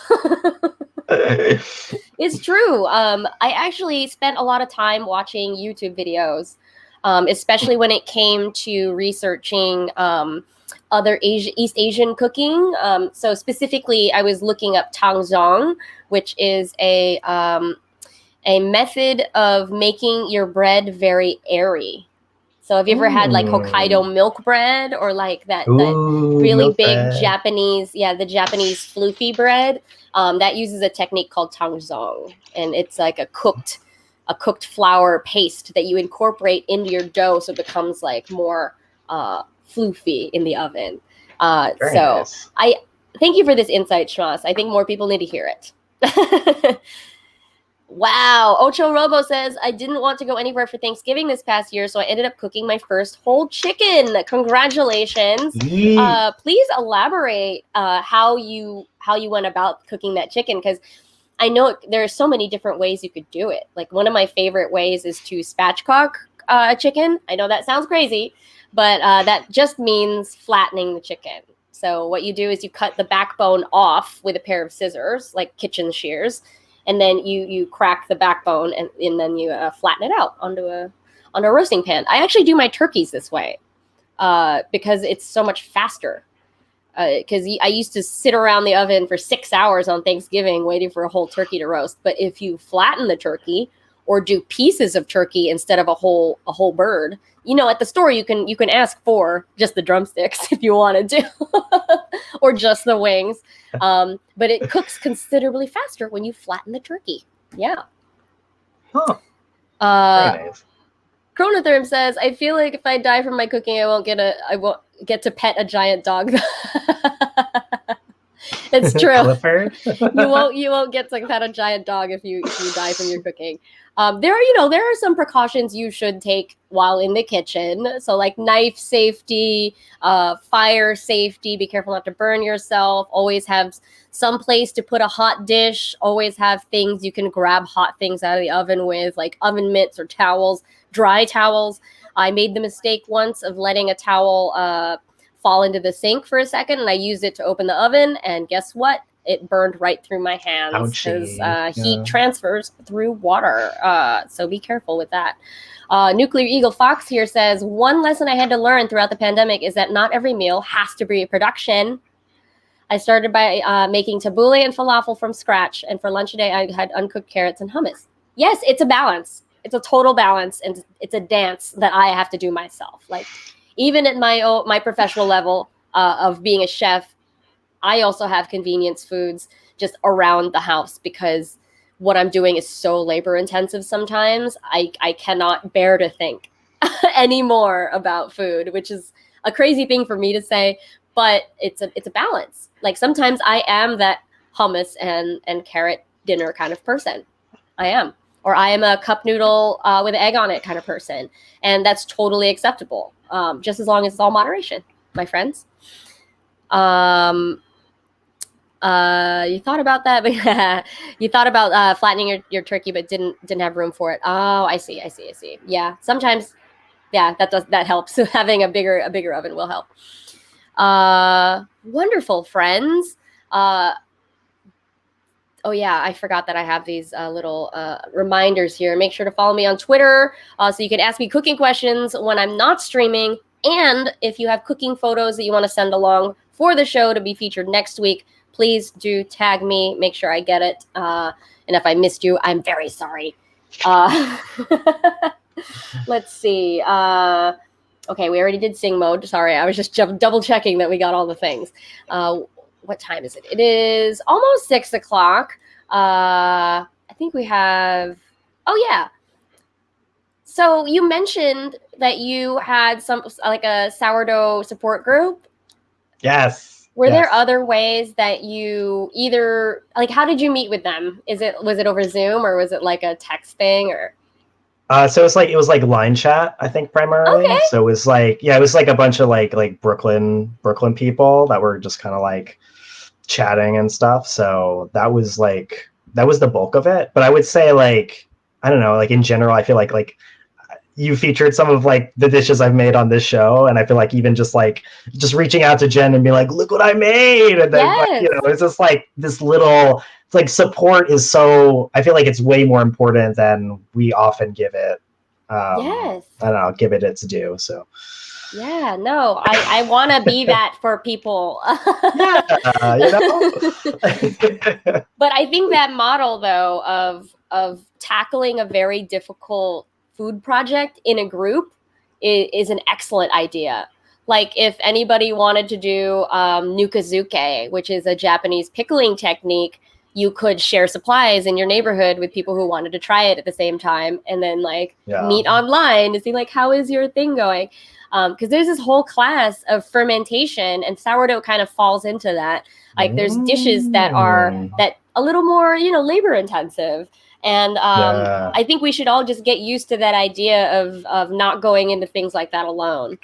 It's true. I actually spent a lot of time watching YouTube videos, especially when it came to researching other East Asian cooking. So specifically, I was looking up tangzhong, which is a a method of making your bread very airy. So have you ever had like Hokkaido milk bread, or like that really big bread. the Japanese floofy bread? That uses a technique called tangzong, and it's like a cooked flour paste that you incorporate into your dough, so it becomes like more floofy in the oven. Nice. I thank you for this insight, Shmas. I think more people need to hear it. Wow. Ocho Robo says, I didn't want to go anywhere for Thanksgiving this past year, so I ended up cooking my first whole chicken. Congratulations. Please elaborate how you went about cooking that chicken, because I know there are so many different ways you could do it. Like, one of my favorite ways is to spatchcock a chicken. I know that sounds crazy, but that just means flattening the chicken. So what you do is you cut the backbone off with a pair of scissors, like kitchen shears, and then you crack the backbone and then you flatten it out onto a roasting pan. I actually do my turkeys this way because it's so much faster. Because I used to sit around the oven for 6 hours on Thanksgiving waiting for a whole turkey to roast. But if you flatten the turkey or do pieces of turkey instead of a whole bird, at the store you can ask for just the drumsticks if you wanted to, or just the wings. But it cooks considerably faster when you flatten the turkey. Yeah. Huh. Very nice. Chronotherm says, I feel like if I die from my cooking, I won't get to pet a giant dog. It's true. Clifford? you won't get to pet a giant dog if you die from your cooking. There are some precautions you should take while in the kitchen. So like knife safety, fire safety, be careful not to burn yourself. Always have some place to put a hot dish. Always have things you can grab hot things out of the oven with, like oven mitts or towels, dry towels. I made the mistake once of letting a towel fall into the sink for a second, and I used it to open the oven, and guess what? It burned right through my hands because heat transfers through water. So be careful with that. Nuclear Eagle Fox here says, one lesson I had to learn throughout the pandemic is that not every meal has to be a production. I started by making tabbouleh and falafel from scratch, and for lunch today I had uncooked carrots and hummus. Yes, it's a balance. It's a total balance, and it's a dance that I have to do myself. Like, even at my professional level of being a chef, I also have convenience foods just around the house because what I'm doing is so labor intensive sometimes. I cannot bear to think anymore about food, which is a crazy thing for me to say, but it's a balance. Like, sometimes I am that hummus and carrot dinner kind of person. I am. Or I am a cup noodle with egg on it kind of person. And that's totally acceptable, just as long as it's all moderation, my friends. You thought about that, but you thought about flattening your turkey, but didn't have room for it. Oh, I see. Yeah, sometimes, yeah, that helps. Having a bigger oven will help. Wonderful, friends. Oh yeah, I forgot that I have these little reminders here. Make sure to follow me on Twitter so you can ask me cooking questions when I'm not streaming. And if you have cooking photos that you want to send along for the show to be featured next week, please do tag me. Make sure I get it. And if I missed you, I'm very sorry. Let's see. Okay, we already did sing mode. Sorry, I was just double checking that we got all the things. What time is it? It is almost 6 o'clock. I think we have, oh yeah. So you mentioned that you had like a sourdough support group. Yes. Were there other ways that you either, like, how did you meet with them? Was it over Zoom, or was it like a text thing, or? So it was like line chat, I think, primarily. Okay. So it was like a bunch of like Brooklyn people that were just kind of like chatting and stuff. So that was the bulk of it. But I would say, like, I don't know, like in general, I feel like you featured some of like the dishes I've made on this show, and I feel like even just reaching out to Jenn and be like, look what I made, and then it's just like this little, it's like support is so, I feel like it's way more important than we often give it. I don't know, give it its due. So yeah, no, I want to be that for people. Yeah, But I think that model though of tackling a very difficult food project in a group is an excellent idea. Like if anybody wanted to do nukazuke, which is a Japanese pickling technique, you could share supplies in your neighborhood with people who wanted to try it at the same time, and then like meet online to see like, how is your thing going? Because there's this whole class of fermentation, and sourdough kind of falls into that. Like there's dishes that are a little more, labor intensive. And I think we should all just get used to that idea of not going into things like that alone.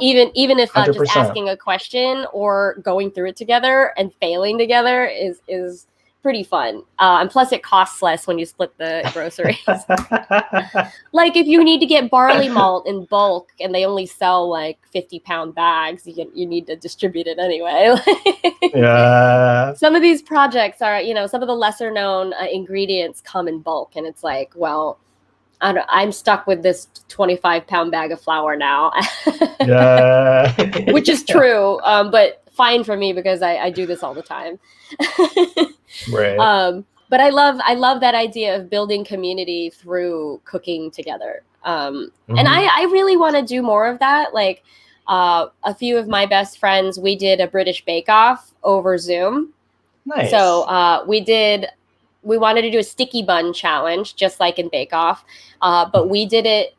Even if just asking a question or going through it together and failing together is pretty fun. And plus it costs less when you split the groceries. Like if you need to get barley malt in bulk and they only sell like 50-pound bags, you need to distribute it anyway. Yeah. Some of these projects are, some of the lesser known ingredients come in bulk, and it's like, well, I'm stuck with this 25-pound bag of flour now. Yeah. Which is true, but fine for me because I do this all the time. Right. But I love that idea of building community through cooking together. And I really want to do more of that. Like a few of my best friends, we did a British bake-off over Zoom. Nice. So we wanted to do a sticky bun challenge, just like in Bake Off. But we did it.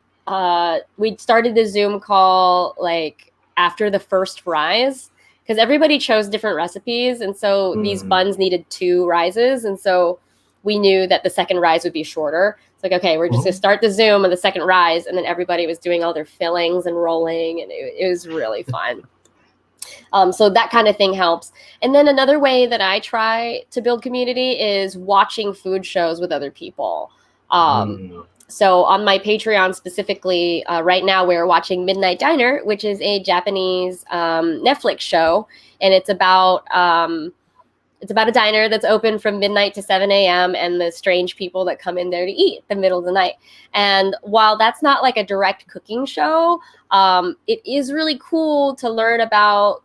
We started the Zoom call like after the first rise, because everybody chose different recipes. And so these buns needed 2 rises. And so we knew that the second rise would be shorter. It's like, okay, we're just going to start the Zoom on the second rise. And then everybody was doing all their fillings and rolling. And it was really fun. So that kind of thing helps. And then another way that I try to build community is watching food shows with other people. So on my Patreon specifically, right now we're watching Midnight Diner, which is a Japanese Netflix show. And it's about a diner that's open from midnight to 7 a.m. and the strange people that come in there to eat in the middle of the night. And while that's not like a direct cooking show, it is really cool to learn about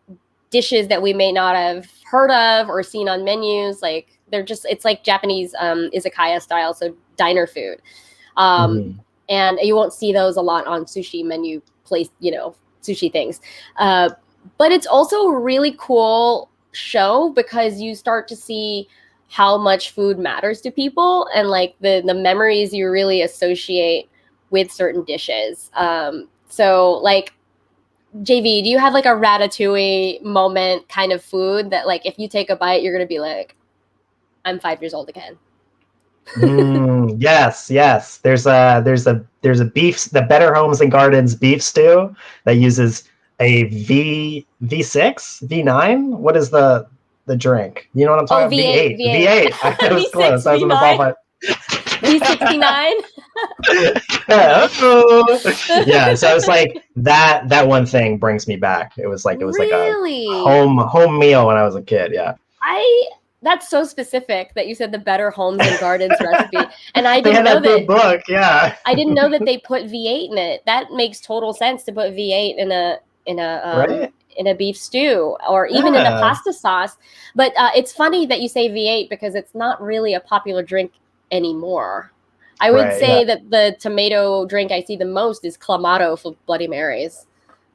dishes that we may not have heard of or seen on menus. Like it's like Japanese izakaya style, so diner food. And you won't see those a lot on sushi menu place, sushi things. But it's also a really cool show because you start to see how much food matters to people and like the memories you really associate with certain dishes. So like, JV, do you have like a ratatouille moment kind of food that like if you take a bite, you're going to be like, I'm 5 years old again? Yes. There's a beef, the Better Homes and Gardens beef stew that uses a V6, V9. What is the drink? You know what I'm talking about? V8. V8. I was V6, close. I was in the ballpark. V69. Yeah, so it's like that one thing brings me back. It was like really? Like a home meal when I was a kid. Yeah. That's so specific that you said the Better Homes and Gardens recipe, and I didn't know that book. Yeah, I didn't know that they put V8 in it. That makes total sense to put V8 in a beef stew or even in a pasta sauce. But it's funny that you say V8 because it's not really a popular drink anymore. I would say that the tomato drink I see the most is Clamato for Bloody Marys.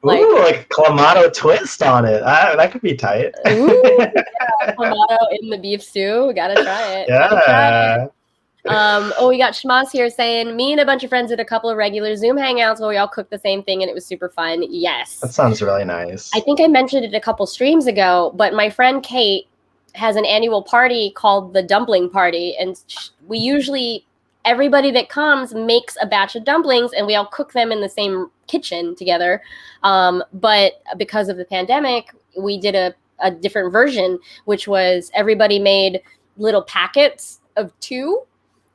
Like Clamato twist on it. That could be tight. Clamato in the beef stew. Gotta try it. Yeah. We got Shmas here saying, me and a bunch of friends did a couple of regular Zoom hangouts where we all cooked the same thing and it was super fun. Yes. That sounds really nice. I think I mentioned it a couple streams ago, but my friend Kate has an annual party called the Dumpling Party. And we usually, everybody that comes makes a batch of dumplings and we all cook them in the same kitchen together. But because of the pandemic, we did a different version, which was everybody made little packets of 2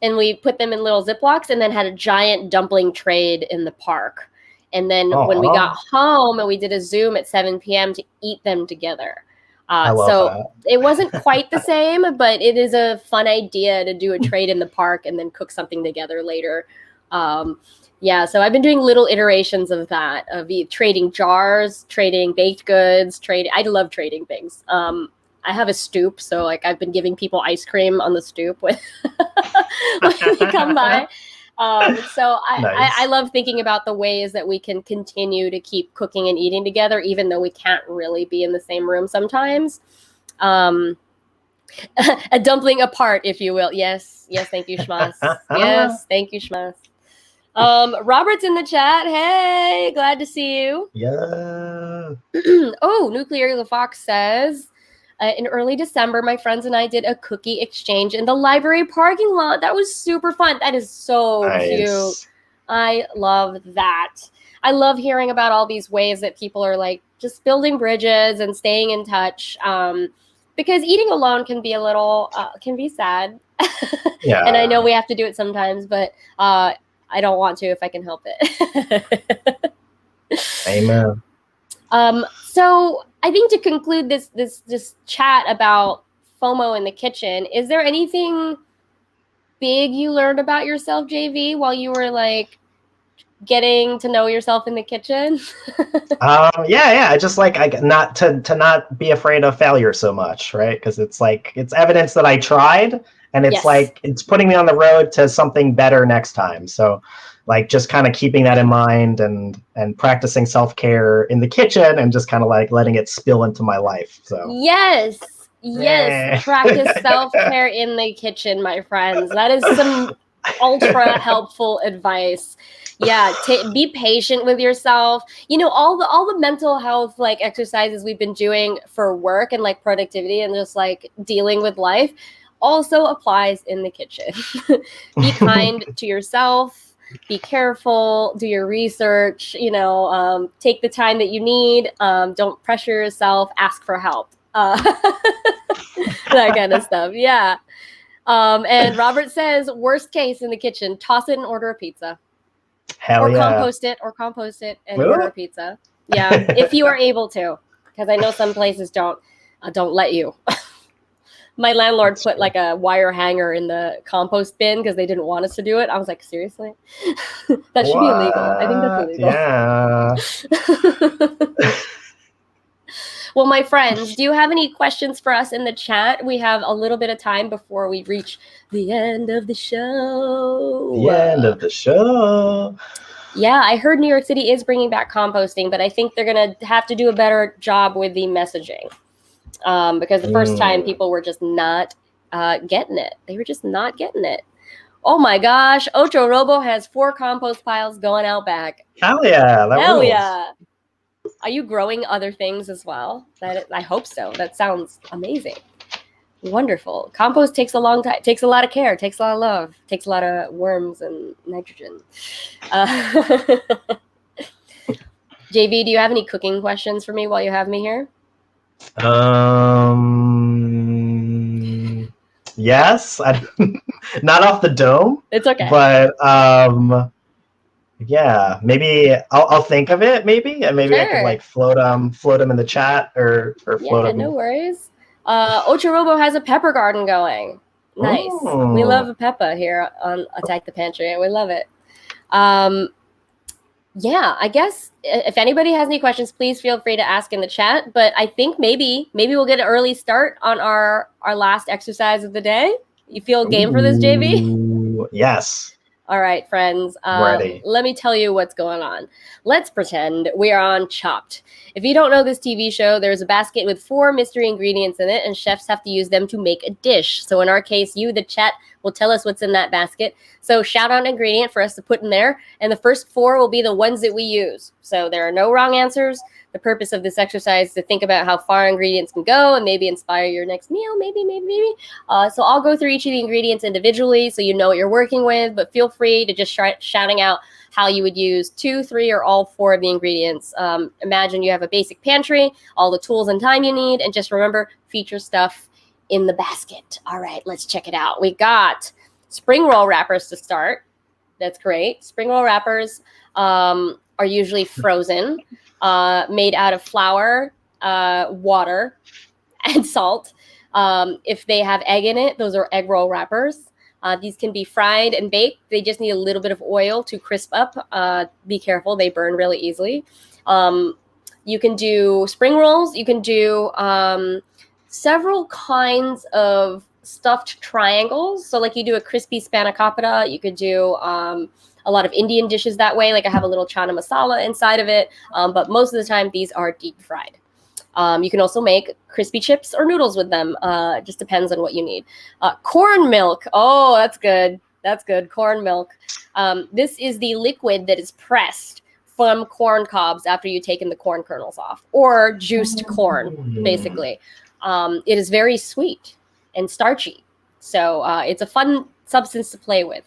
and we put them in little Ziplocs and then had a giant dumpling trade in the park. And then when we got home and we did a Zoom at 7 p.m. to eat them together. I love that. It wasn't quite the same, but it is a fun idea to do a trade in the park and then cook something together later. So I've been doing little iterations of that, of trading jars, trading baked goods, I love trading things. I have a stoop, so like I've been giving people ice cream on the stoop when they come by. So Nice. I love thinking about the ways that we can continue to keep cooking and eating together, even though we can't really be in the same room sometimes. A dumpling apart, if you will. Yes, thank you, Shmas. Yes, thank you, Shmas. Robert's in the chat. Hey, glad to see you. Yeah. Oh, Nuclear the Fox says, in early December, my friends and I did a cookie exchange in the library parking lot. That was super fun. That is so cute. I love that. I love hearing about all these ways that people are like just building bridges and staying in touch. Because eating alone can be a little, can be sad. Yeah. And I know we have to do it sometimes, but I don't want to if I can help it. Amen. So I think to conclude this chat about FOMO in the kitchen, is there anything big you learned about yourself, JV, while you were like getting to know yourself in the kitchen? Yeah. Just like not to not be afraid of failure so much, right? Because it's like it's evidence that I tried, and it's Yes. like it's putting me on the road to something better next time. So like just kind of keeping that in mind and practicing self-care in the kitchen and just kind of like letting it spill into my life. So Yes. Practice self-care in the kitchen, my friends. That is some ultra helpful advice. Yeah, be patient with yourself. You know, all the mental health like exercises we've been doing for work and like productivity and just like dealing with life also applies in the kitchen. Be kind to yourself. Be careful, do your research, you know, take the time that you need. Don't pressure yourself, ask for help. That kind of stuff. Yeah. And Robert says, worst case in the kitchen, toss it and order a pizza. Hell or yeah. compost it and order a pizza. Yeah, if you are able to, because I know some places don't let you. My landlord put like a wire hanger in the compost bin because they didn't want us to do it. I was like, seriously? That should be illegal. I think that's illegal. Yeah. Well, my friends, do you have any questions for us in the chat? We have a little bit of time before we reach the end of the show. The end of the show. Yeah, I heard New York City is bringing back composting, but I think they're going to have to do a better job with the messaging. Because the first time people were just not getting it. They were just not getting it. Oh my gosh, Ocho Robo has 4 compost piles going out back. Hell yeah. Hell yeah. Are you growing other things as well? I hope so. That sounds amazing. Wonderful. Compost takes a long time, takes a lot of care, takes a lot of love, takes a lot of worms and nitrogen. JV, do you have any cooking questions for me while you have me here? Yes. Not off the dome. It's okay. But yeah, maybe I'll think of it. Maybe and maybe Sure. I can like float them in the chat or float them. No worries. Ocho Robo has a pepper garden going. Nice. Ooh. We love a pepper here on Attack the Pantry. We love it. Yeah, I guess if anybody has any questions, please feel free to ask in the chat. But I think maybe we'll get an early start on our last exercise of the day. You feel game for this, JV? Yes. All right, friends. Ready. Let me tell you what's going on. Let's pretend we are on Chopped. If you don't know this TV show, there's a basket with 4 mystery ingredients in it, and chefs have to use them to make a dish. So in our case, you, the chat, will tell us what's in that basket. So shout out an ingredient for us to put in there, and the first 4 will be the ones that we use. So there are no wrong answers. The purpose of this exercise is to think about how far ingredients can go and maybe inspire your next meal, maybe. So I'll go through each of the ingredients individually so you know what you're working with, but feel free to just start shouting out how you would use 2, 3, or all 4 of the ingredients. Imagine you have a basic pantry, all the tools and time you need, and just remember, feature stuff in the basket. All right, let's check it out. We got spring roll wrappers to start. That's great. Spring roll wrappers are usually frozen, made out of flour, water, and salt. If they have egg in it, those are egg roll wrappers. These can be fried and baked. They just need a little bit of oil to crisp up. Be careful, they burn really easily. You can do spring rolls. You can do several kinds of stuffed triangles. So like you do a crispy spanakopita, you could do a lot of Indian dishes that way. Like I have a little chana masala inside of it, but most of the time these are deep fried. You can also make crispy chips or noodles with them. Just depends on what you need. Corn milk. Oh, that's good. That's good. Corn milk. This is the liquid that is pressed from corn cobs after you've taken the corn kernels off, or juiced corn, basically. It is very sweet and starchy. So it's a fun substance to play with.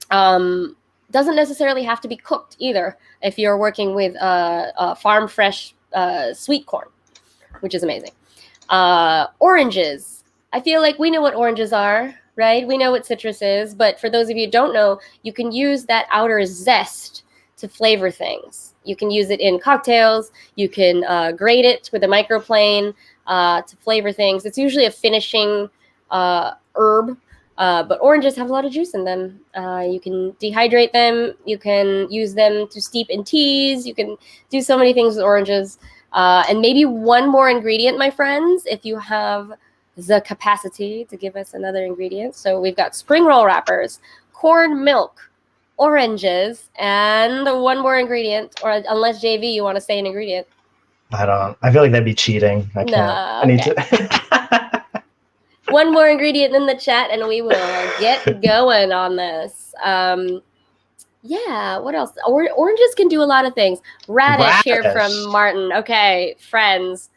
Doesn't necessarily have to be cooked either if you're working with farm fresh sweet corn, which is amazing. Oranges. I feel like we know what oranges are, right? We know what citrus is, but for those of you who don't know, you can use that outer zest to flavor things. You can use it in cocktails. You can grate it with a microplane to flavor things. It's usually a finishing herb, but oranges have a lot of juice in them. You can dehydrate them. You can use them to steep in teas. You can do so many things with oranges. And maybe one more ingredient, my friends, if you have the capacity to give us another ingredient. So we've got spring roll wrappers, corn milk, oranges, and one more ingredient, or unless JV, you want to say an ingredient. I feel like that'd be cheating. I can't. Nah, I need okay. to. One more ingredient in the chat and we will get going on this. Yeah, what else? Oranges can do a lot of things. Radish here from Martin. Okay, friends.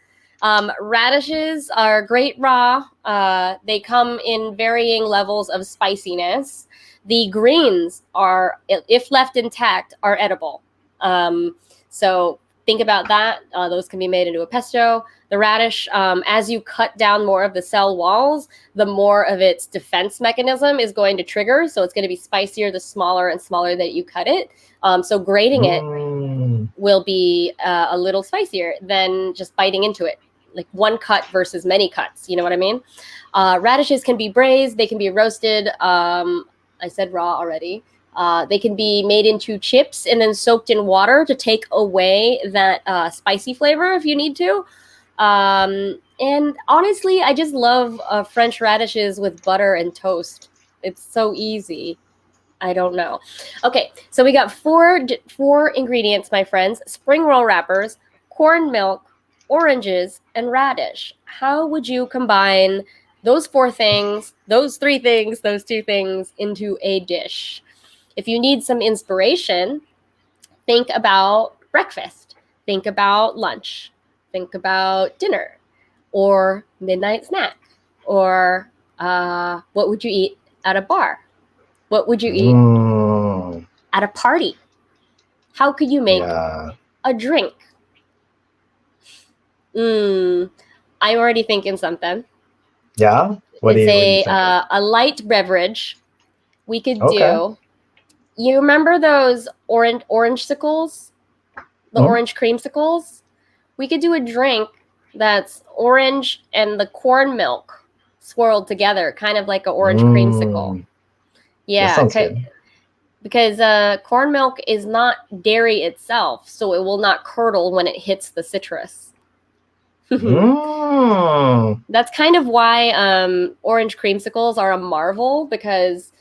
Radishes are great raw. They come in varying levels of spiciness. The greens are, if left intact, are edible. So think about that. Those can be made into a pesto. The radish, as you cut down more of the cell walls, the more of its defense mechanism is going to trigger. So it's going to be spicier the smaller and smaller that you cut it. So grating it will be a little spicier than just biting into it. Like one cut versus many cuts. You know what I mean? Radishes can be braised. They can be roasted. I said raw already. They can be made into chips and then soaked in water to take away that spicy flavor if you need to. And honestly, I just love French radishes with butter and toast. It's so easy. I don't know. Okay, so we got four ingredients, my friends. Spring roll wrappers, corn milk, oranges, and radish. How would you combine those four things, those three things, those two things into a dish? If you need some inspiration, think about breakfast, think about lunch, think about dinner, or midnight snack, or what would you eat at a bar? What would you eat at a party? How could you make a drink? I'm already thinking something. Yeah? What It's do you think? A light beverage. We could do. You remember those orange-sicles? The orange creamsicles? We could do a drink that's orange and the corn milk swirled together, kind of like an orange creamsicle. Yeah, because corn milk is not dairy itself, so it will not curdle when it hits the citrus. That's kind of why orange creamsicles are a marvel, because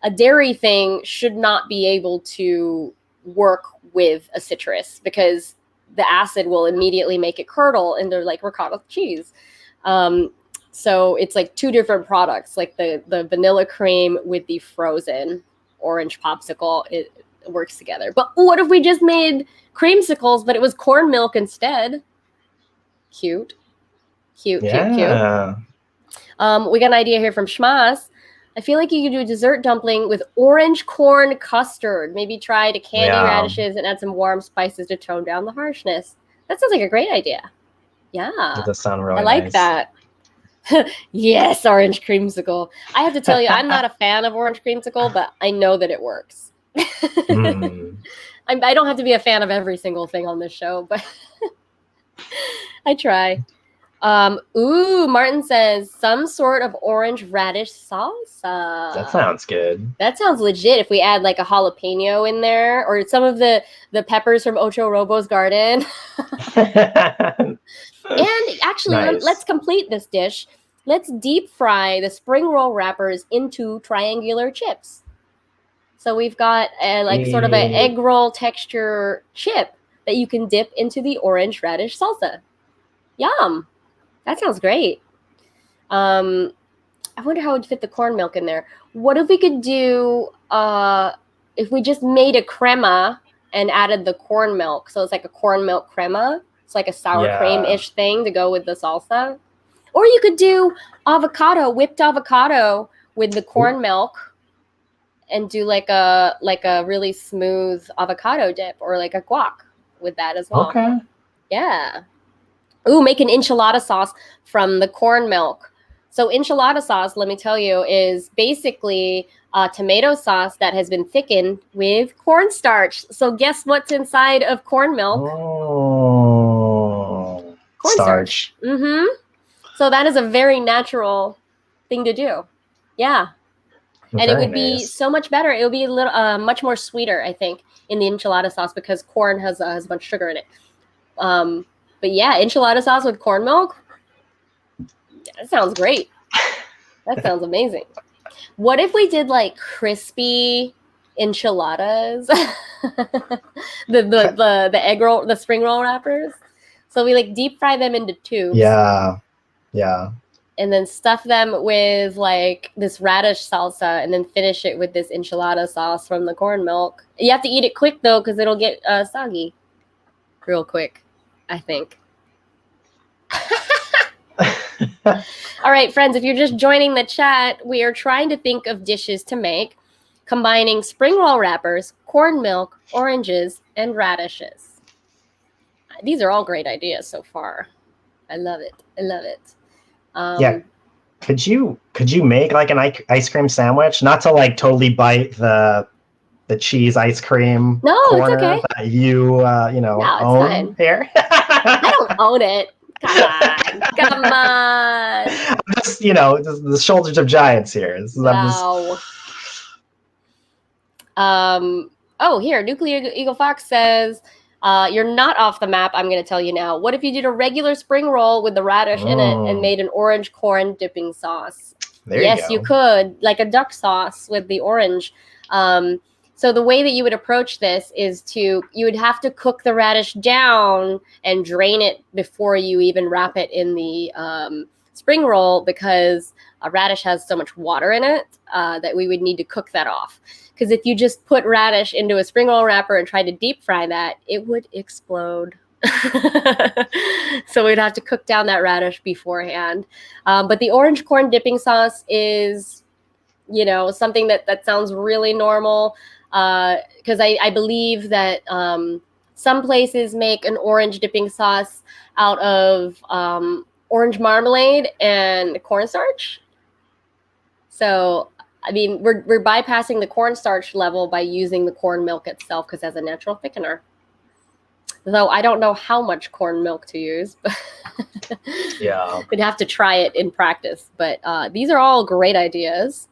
a dairy thing should not be able to work with a citrus because the acid will immediately make it curdle and they're like ricotta cheese. So it's like two different products, like the vanilla cream with the frozen orange popsicle. It works together. But what if we just made creamsicles, but it was corn milk instead? Cute. We got an idea here from Shmas. I feel like you could do a dessert dumpling with orange corn custard. Maybe try to candy radishes and add some warm spices to tone down the harshness. That sounds like a great idea. Yeah. It does sound really nice. I like that. Yes, orange creamsicle. I have to tell you, I'm not a fan of orange creamsicle, but I know that it works. I don't have to be a fan of every single thing on this show, but I try. Martin says some sort of orange radish salsa. That sounds good. That sounds legit. If we add like a jalapeno in there, or some of the peppers from Ocho Robo's garden. And actually, Nice. let's complete this dish. Let's deep fry the spring roll wrappers into triangular chips. So we've got sort of an egg roll texture chip that you can dip into the orange radish salsa. Yum. That sounds great. I wonder how it would fit the corn milk in there. What if we could do, if we just made a crema and added the corn milk? So it's like a corn milk crema. It's like a sour cream-ish thing to go with the salsa. Or you could do whipped avocado with the corn milk and do like a really smooth avocado dip or like a guac with that as well. Okay. Yeah. Ooh, make an enchilada sauce from the corn milk. So enchilada sauce, let me tell you, is basically tomato sauce that has been thickened with cornstarch. So guess what's inside of corn milk? Oh, cornstarch. Mm-hmm. So that is a very natural thing to do. Yeah. And it would be so much better. It would be a little much more sweeter, I think, in the enchilada sauce because corn has a bunch of sugar in it. But yeah, enchilada sauce with corn milk. That sounds great. That sounds amazing. What if we did like crispy enchiladas? the egg roll, the spring roll wrappers. So we like deep fry them into tubes. Yeah. And then stuff them with like this radish salsa and then finish it with this enchilada sauce from the corn milk. You have to eat it quick though because it'll get soggy real quick, I think. All right, friends, if you're just joining the chat, we are trying to think of dishes to make, combining spring roll wrappers, corn milk, oranges, and radishes. These are all great ideas so far. I love it. Yeah. Could you make like an ice cream sandwich? Not to like totally bite the cheese ice cream corner it's okay. that you own fine. here. I don't own it. Come on. Just just the shoulders of giants here. Wow. Here, Nuclear Eagle Fox says, you're not off the map, I'm going to tell you now. What if you did a regular spring roll with the radish in it and made an orange corn dipping sauce? Yes, you could. Like a duck sauce with the orange. So the way that you would approach this is you would have to cook the radish down and drain it before you even wrap it in the spring roll because a radish has so much water in it that we would need to cook that off. Because if you just put radish into a spring roll wrapper and try to deep fry that, it would explode. So we'd have to cook down that radish beforehand. But the orange corn dipping sauce is, something that sounds really normal. Because I believe that some places make an orange dipping sauce out of orange marmalade and cornstarch. So, I mean, we're bypassing the cornstarch level by using the corn milk itself because it has a natural thickener. Though I don't know how much corn milk to use. Yeah. We'd have to try it in practice. But these are all great ideas.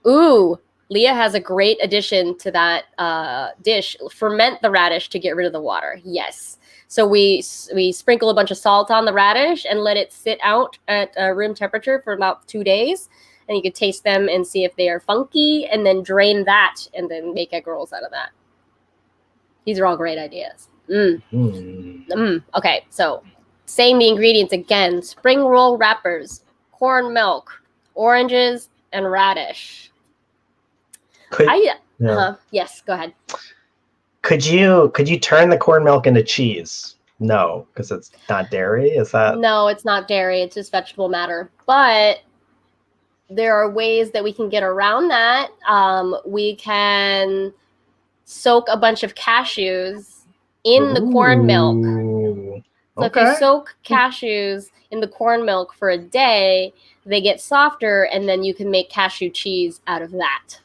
Ooh, Leah has a great addition to that dish. Ferment the radish to get rid of the water. Yes. So we sprinkle a bunch of salt on the radish and let it sit out at room temperature for about 2 days. And you can taste them and see if they are funky and then drain that and then make egg rolls out of that. These are all great ideas. Okay, so saying the ingredients again. Spring roll wrappers, corn milk, oranges, and radish. Yes, go ahead. Could you turn the corn milk into cheese? No, because it's not dairy. Is that? No, it's not dairy. It's just vegetable matter. But there are ways that we can get around that. We can soak a bunch of cashews in the corn milk. So if you soak cashews in the corn milk for a day, they get softer, and then you can make cashew cheese out of that.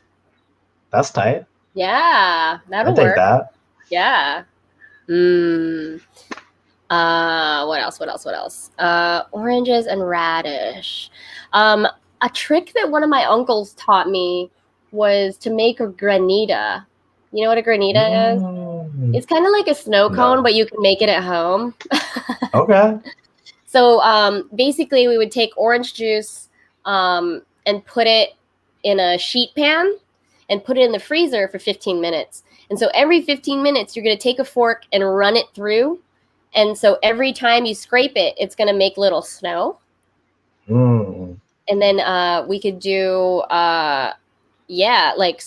That's tight. Yeah, that'll I take work. that. Yeah. What else? What else? What else? Oranges and radish. A trick that one of my uncles taught me was to make a granita. You know what a granita is? It's kind of like a snow cone, No. but you can make it at home. Okay. So basically, we would take orange juice and put it in a sheet pan and put it in the freezer for 15 minutes. And so every 15 minutes, you're going to take a fork and run it through. And so every time you scrape it, it's going to make little snow. Mm. And then we could do, like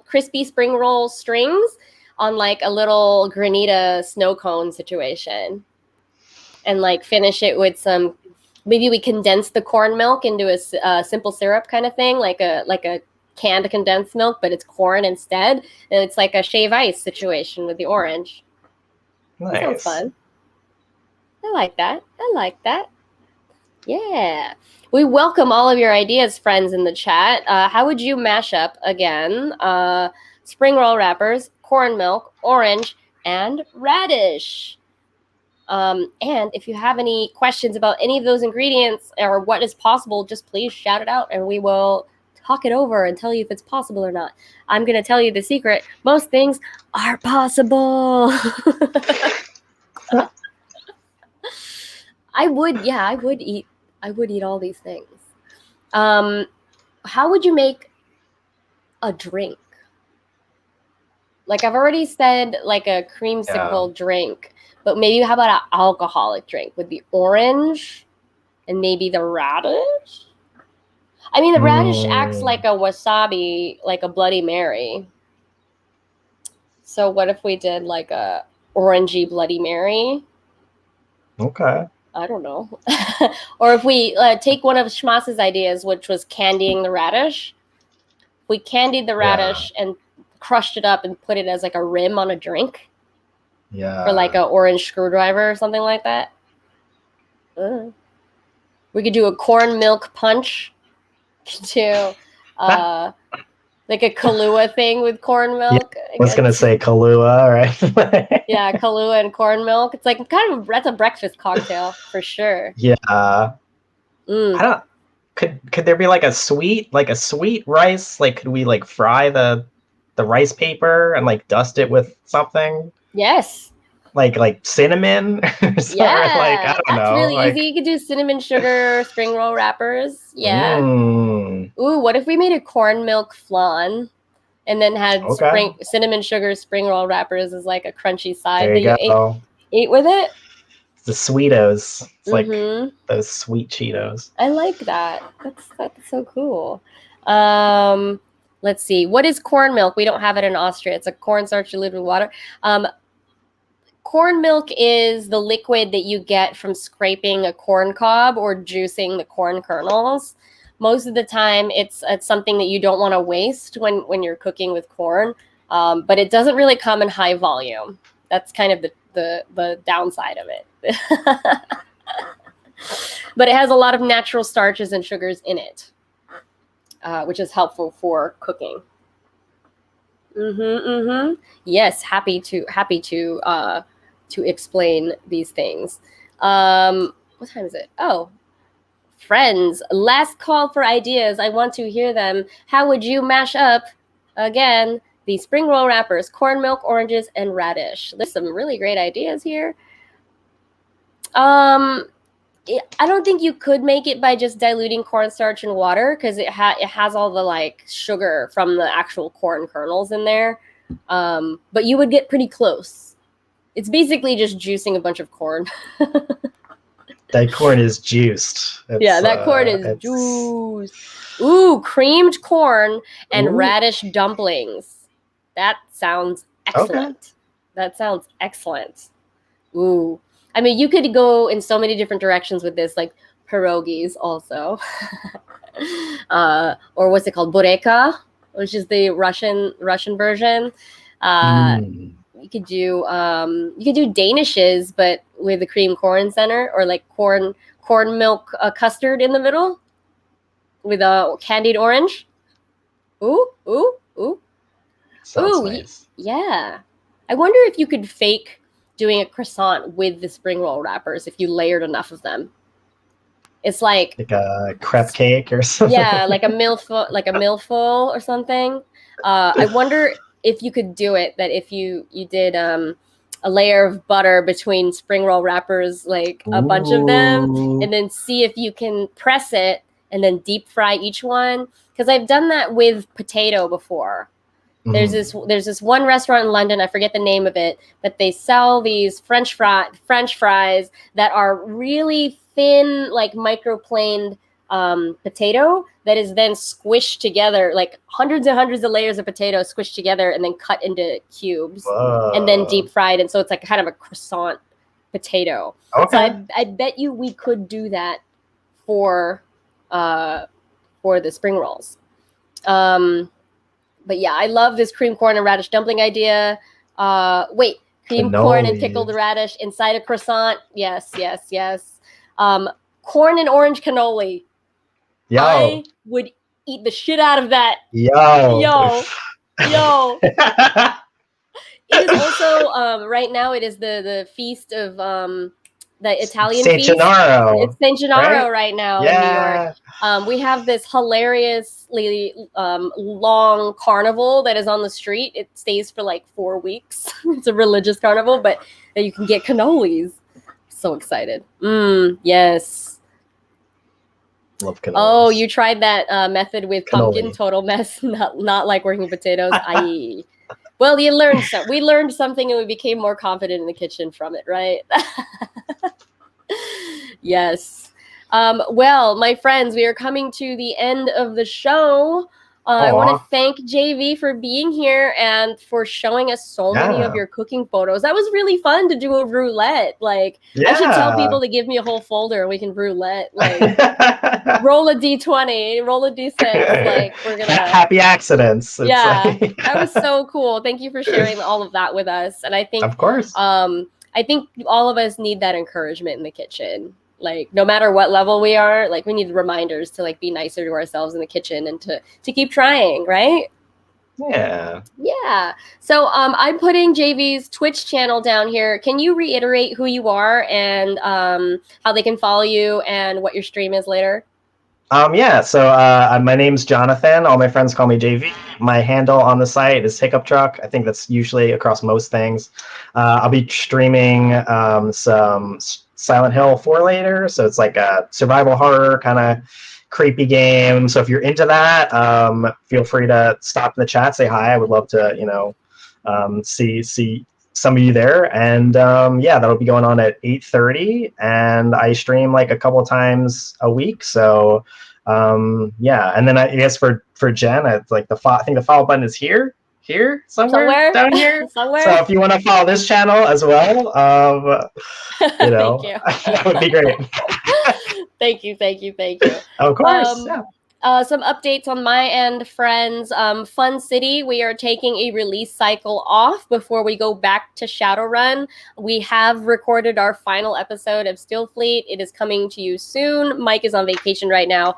crispy spring roll strings on like a little granita snow cone situation. And like finish it with maybe we condense the corn milk into a simple syrup kind of thing, like a canned condensed milk, but it's corn instead. And it's like a shave ice situation with the orange. Nice. That sounds fun. I like that. Yeah. We welcome all of your ideas, friends, in the chat. How would you mash up, again, spring roll wrappers, corn milk, orange, and radish? And if you have any questions about any of those ingredients or what is possible, just please shout it out and we will talk it over and tell you if it's possible or not. I'm going to tell you the secret. Most things are possible. I would eat all these things. How would you make a drink? Like I've already said, like a creamsicle drink, but maybe how about an alcoholic drink with the orange and maybe the radish? I mean, the radish acts like a wasabi, like a Bloody Mary. So what if we did like a orangey Bloody Mary? Okay. I don't know. Or if we take one of Schmass's ideas, which was candying the radish. We candied the radish and crushed it up and put it as like a rim on a drink. Yeah. For like an orange screwdriver or something like that. We could do a corn milk punch. To like a Kahlua thing with corn milk. I was gonna say Kahlua, right? Yeah, Kahlua and corn milk. It's like that's a breakfast cocktail for sure. Yeah. I don't. Could there be like a sweet rice? Like, could we like fry the rice paper and like dust it with something? Yes. Like cinnamon? Yeah, like, I don't know. That's really easy. You could do cinnamon sugar spring roll wrappers. Yeah. Ooh, what if we made a corn milk flan and then had cinnamon sugar spring roll wrappers as like a crunchy side there that you ate with it? The Sweetos. It's like those sweet Cheetos. I like that. That's so cool. Let's see. What is corn milk? We don't have it in Austria. It's a cornstarch diluted with water. Corn milk is the liquid that you get from scraping a corn cob or juicing the corn kernels. Most of the time, it's something that you don't want to waste when you're cooking with corn, but it doesn't really come in high volume. That's kind of the downside of it. But it has a lot of natural starches and sugars in it, which is helpful for cooking. Yes, happy to explain these things. What time is it? Oh, friends, last call for ideas. I want to hear them. How would you mash up, again, the spring roll wrappers, corn milk, oranges, and radish? There's some really great ideas here. I don't think you could make it by just diluting cornstarch and water because it has all the like sugar from the actual corn kernels in there. But you would get pretty close. It's basically just juicing a bunch of corn. That corn is juiced. That corn is juiced. Ooh, creamed corn and radish dumplings. That sounds excellent. Okay. That sounds excellent. Ooh. I mean, you could go in so many different directions with this, like pierogies also. Or what's it called? Bureka, which is the Russian version. You could do danishes, but with the cream corn center, or like corn milk custard in the middle with a candied orange. Ooh. Sounds nice. Yeah. I wonder if you could fake doing a croissant with the spring roll wrappers if you layered enough of them. It's like a crepe cake or something. Yeah, like a millful or something. I wonder if you could do it. That if you did a layer of butter between spring roll wrappers, like a bunch of them, and then see if you can press it and then deep fry each one. Because I've done that with potato before. There's this one restaurant in London, I forget the name of it, but they sell these French fries that are really thin, like microplaned potato that is then squished together, like hundreds and hundreds of layers of potato squished together and then cut into cubes. Whoa. And then deep fried. And so it's like kind of a croissant potato. Okay. So I bet you we could do that for the spring rolls. But yeah, I love this cream corn and radish dumpling idea. Cream corn and pickled radish inside a croissant. Yes. Corn and orange cannoli. Yo. I would eat the shit out of that. Yo. It is also right now. It is the feast of the Italian Saint feast. Gennaro. It's Saint Gennaro right now in New York. We have this hilariously long carnival that is on the street. It stays for like 4 weeks. It's a religious carnival, but you can get cannolis. So excited. Yes. Love cannolis. Oh, you tried that method with pumpkin? Total mess. Not like working potatoes. Well, we learned something and we became more confident in the kitchen from it, right? Yes. Well, my friends, we are coming to the end of the show. I want to thank JV for being here and for showing us so many of your cooking photos. That was really fun to do a roulette. Like, I should tell people to give me a whole folder and we can roulette. Like, roll a D20, roll a D6. Like, we're gonna happy accidents. It's that was so cool. Thank you for sharing all of that with us. And I think, of course, I think all of us need that encouragement in the kitchen. Like, no matter what level we are, like, we need reminders to like be nicer to ourselves in the kitchen and to keep trying, right? Yeah. So I'm putting JV's Twitch channel down here. Can you reiterate who you are and how they can follow you and what your stream is later? So my name's Jonathan. All my friends call me JV. My handle on the site is Hiccup Truck. I think that's usually across most things. I'll be streaming some Silent Hill 4 later, so it's like a survival horror kind of creepy game. So if you're into that, feel free to stop in the chat, say hi. I would love to, see some of you there. And that'll be going on at 8:30, and I stream like a couple of times a week. So and then I guess for Jen, it's like I think the follow button is here somewhere down here. Somewhere. So if you want to follow this channel as well, Thank you. that would be great. Thank you. Of course. Some updates on my end, friends. Fun City, we are taking a release cycle off before we go back to Shadowrun. We have recorded our final episode of Still Fleet. It is coming to you soon. Mike is on vacation right now,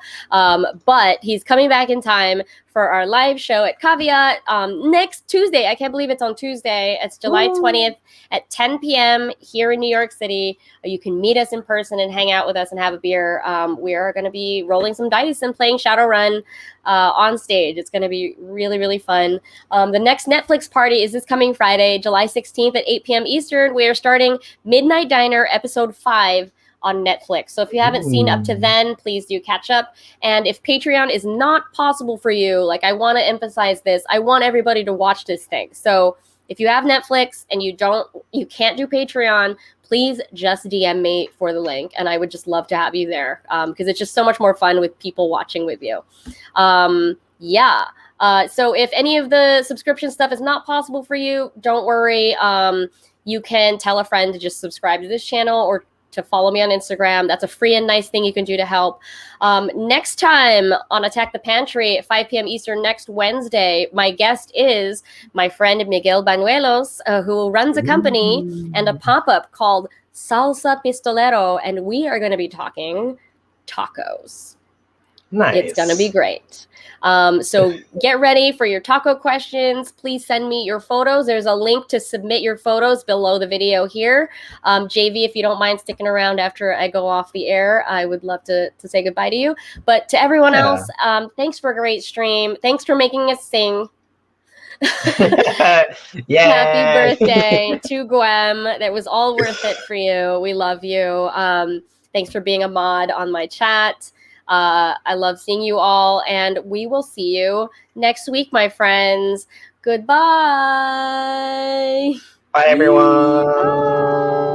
but he's coming back in time for our live show at Caveat next Tuesday. I can't believe it's on Tuesday. It's July 20th at 10 p.m. here in New York City. You can meet us in person and hang out with us and have a beer. We are going to be rolling some dice and playing Shadowrun on stage. It's going to be really, really fun. The next Netflix party is this coming Friday, July 16th at 8 p.m. Eastern. We are starting Midnight Diner episode 5 on Netflix. So if you haven't seen up to then, please do catch up. And if Patreon is not possible for you, like, I want to emphasize this, I want everybody to watch this thing. So if you have Netflix and you can't do Patreon, please just DM me for the link. And I would just love to have you there because it's just so much more fun with people watching with you. So if any of the subscription stuff is not possible for you, don't worry. You can tell a friend to just subscribe to this channel or to follow me on Instagram. That's a free and nice thing you can do to help. Next time on Attack the Pantry at 5 p.m. Eastern next Wednesday, my guest is my friend Miguel Banuelos, who runs a company and a pop-up called Salsa Pistolero, and we are going to be talking tacos. Nice. It's going to be great. So get ready for your taco questions. Please send me your photos. There's a link to submit your photos below the video here. JV, if you don't mind sticking around after I go off the air, I would love to say goodbye to you. But to everyone else, thanks for a great stream. Thanks for making us sing. Yay! Happy birthday to Gwem. That was all worth it for you. We love you. Thanks for being a mod on my chat. I love seeing you all, and we will see you next week, my friends. Goodbye. Bye, everyone. Bye.